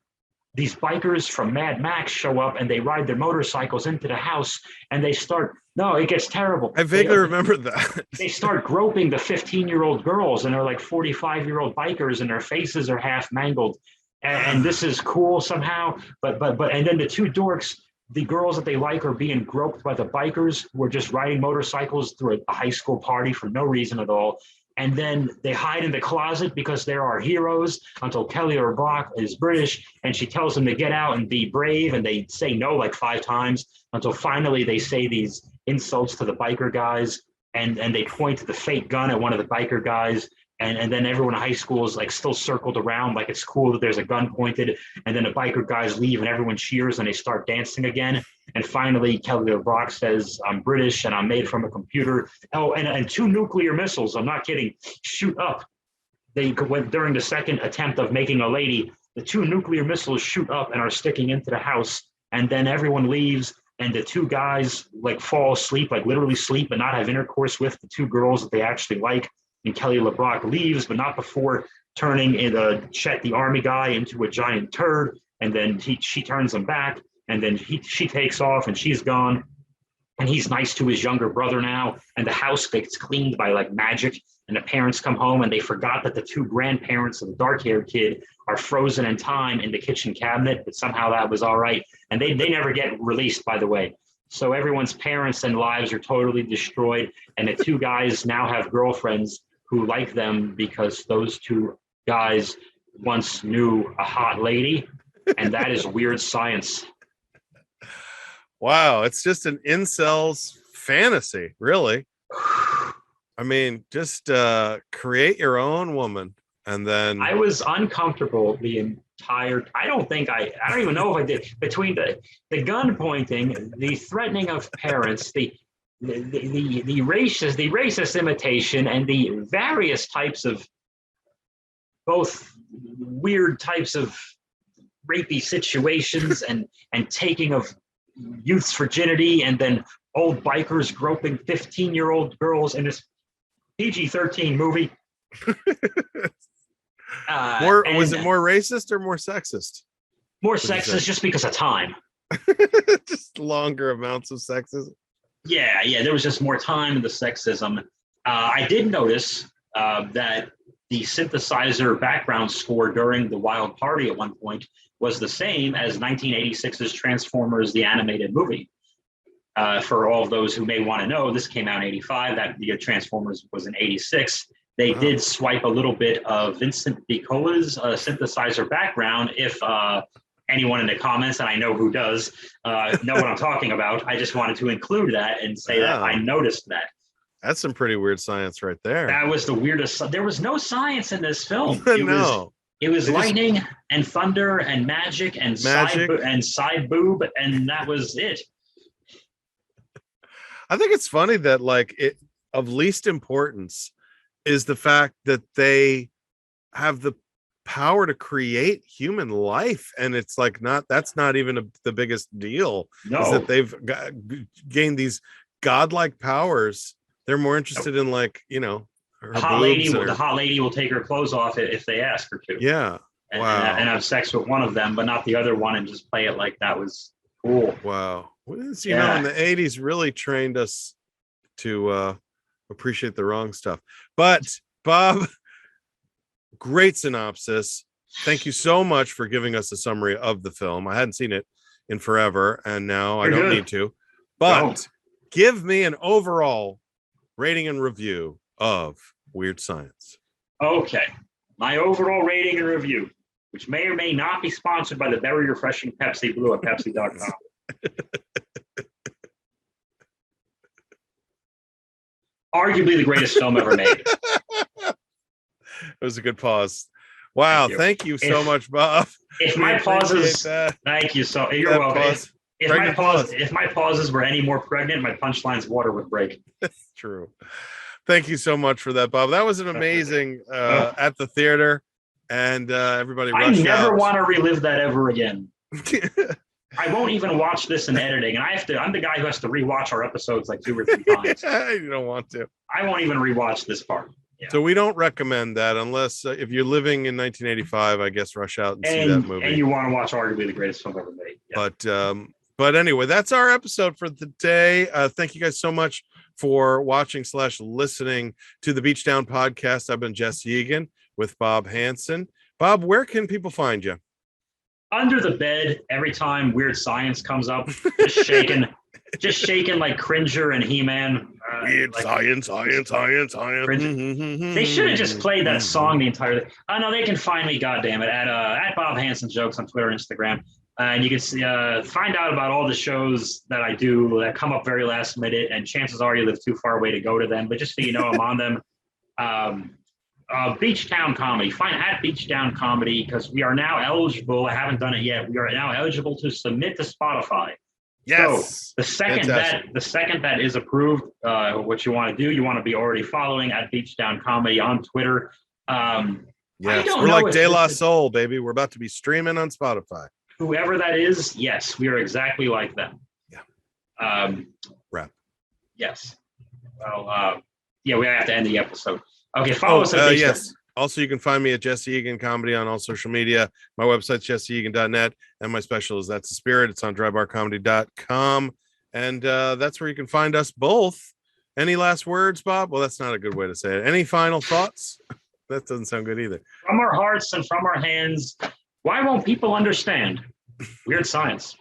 [SPEAKER 1] these bikers from Mad Max show up, and they ride their motorcycles into the house, and they start, no, it gets terrible.
[SPEAKER 2] I vaguely remember that.
[SPEAKER 1] They start groping the 15-year-old girls, and they're like 45-year-old bikers, and their faces are half mangled. And this is cool somehow, but and then the two dorks, the girls that they like, are being groped by the bikers who are just riding motorcycles through a high school party for no reason at all. And then they hide in the closet because they're our heroes until Kelly LeBrock is British, and she tells them to get out and be brave, and they say no like 5 times until finally they say these insults to the biker guys, and they point to the fake gun at one of the biker guys. And then everyone in high school is like still circled around like it's cool that there's a gun pointed. And then the biker guys leave and everyone cheers and they start dancing again. And finally, Kelly LeBrock says, I'm British and I'm made from a computer. Oh, and 2 nuclear missiles, I'm not kidding, shoot up. They went during the second attempt of making a lady. The 2 nuclear missiles shoot up and are sticking into the house. And then everyone leaves. And the 2 guys like fall asleep, like literally sleep, but not have intercourse with the 2 girls that they actually like. And Kelly LeBrock leaves, but not before turning Chet, the army guy, into a giant turd. And then she turns him back, and then she takes off, and she's gone. And he's nice to his younger brother now. And the house gets cleaned by like magic. And the parents come home, and they forgot that the 2 grandparents of the dark-haired kid are frozen in time in the kitchen cabinet. But somehow that was all right. And they never get released, by the way. So everyone's parents and lives are totally destroyed. And the 2 guys now have girlfriends who like them because those 2 guys once knew a hot lady, and that is weird science.
[SPEAKER 2] Wow, it's just an incel's fantasy, really. I mean, just create your own woman, and then
[SPEAKER 1] I was uncomfortable the entire. I don't even know if I did, between the gun pointing, the threatening of parents, the racist imitation, and the various types of both weird types of rapey situations and taking of youth's virginity, and then old bikers groping 15-year-old girls in this PG-13 movie.
[SPEAKER 2] Was it more racist or more sexist?
[SPEAKER 1] More sexist, just because of time.
[SPEAKER 2] Just longer amounts of sexism.
[SPEAKER 1] Yeah, there was just more time in the sexism. I did notice that the synthesizer background score during the Wild Party at one point was the same as 1986's Transformers, the animated movie. For all of those who may want to know, this came out in 85, that the Transformers was in 86. They did swipe a little bit of Vincent Picola's synthesizer background. If anyone in the comments, and I know who does, know what I'm talking about, I just wanted to include that and say that I noticed that.
[SPEAKER 2] That's some pretty weird science right there.
[SPEAKER 1] That was the weirdest. There was no science in this film. It was lightning and thunder and magic and side boob, and that was it.
[SPEAKER 2] I think it's funny that of least importance is the fact that they have the power to create human life, and it's like that's not even the biggest deal.
[SPEAKER 1] No.
[SPEAKER 2] Is that they've gained these godlike powers. They're more interested in, like, you know,
[SPEAKER 1] the hot lady will take her clothes off if they ask her to.
[SPEAKER 2] Yeah.
[SPEAKER 1] And have sex with one of them, but not the other one, and just play it like that was cool.
[SPEAKER 2] Wow. Well, you know, in the 80s really trained us to appreciate the wrong stuff. But Bob, great synopsis. Thank you so much for giving us a summary of the film. I hadn't seen it in forever, and now I don't need to. But give me an overall rating and review of Weird Science.
[SPEAKER 1] Okay. My overall rating and review, which may or may not be sponsored by the very refreshing Pepsi Blue at Pepsi.com. Arguably the greatest film ever made.
[SPEAKER 2] It was a good pause. Wow, thank you so much, Bob.
[SPEAKER 1] If my pauses, thank you so. You're welcome. If my pauses were any more pregnant, my punchline's water would break.
[SPEAKER 2] True. Thank you so much for that, Bob. That was an amazing at the theater, and everybody rushed out. I never
[SPEAKER 1] want to relive that ever again. I won't even watch this in editing, and I'm the guy who has to rewatch our episodes like 2 or 3 times.
[SPEAKER 2] You don't want to.
[SPEAKER 1] I won't even rewatch this part. Yeah.
[SPEAKER 2] So we don't recommend that unless if you're living in 1985, I guess, rush out and see that movie.
[SPEAKER 1] And you want to watch arguably the greatest film ever made.
[SPEAKER 2] Yeah. But anyway, that's our episode for the day. Thank you guys so much for watching / listening to the Beachtown podcast. I've been Jess Yegan with Bob Hansen. Bob, where can people find you?
[SPEAKER 1] Under the bed every time Weird Science comes up, just shaking like Cringer and He-Man.
[SPEAKER 2] Weird Science.
[SPEAKER 1] They should have just played that song the entire day. Oh no, they can find me, goddammit, at Bob Hansen Jokes on Twitter and Instagram. And you can see, find out about all the shows that I do that come up very last minute, and chances are you live too far away to go to them. But just so you know, I'm on them. Beachtown Comedy. Find at Beachtown Comedy, because we are now eligible. I haven't done it yet. We are now eligible to submit to Spotify.
[SPEAKER 2] Yes.
[SPEAKER 1] So the second that is approved, what you want to do, you want to be already following at Beachtown Comedy on Twitter.
[SPEAKER 2] Yes, we're like De La Soul, baby. We're about to be streaming on Spotify.
[SPEAKER 1] Whoever that is, yes, we are exactly like them.
[SPEAKER 2] Yeah.
[SPEAKER 1] Rap. Yes. Well, we have to end the episode. Okay, follow us at
[SPEAKER 2] yes. Also, you can find me at Jesse Egan Comedy on all social media. My website's jesseegan.net, and my special is That's the Spirit. It's on drybarcomedy.com, and that's where you can find us both. Any last words, Bob? Well, that's not a good way to say it. Any final thoughts? That doesn't sound good either.
[SPEAKER 1] From our hearts and from our hands, why won't people understand Weird Science?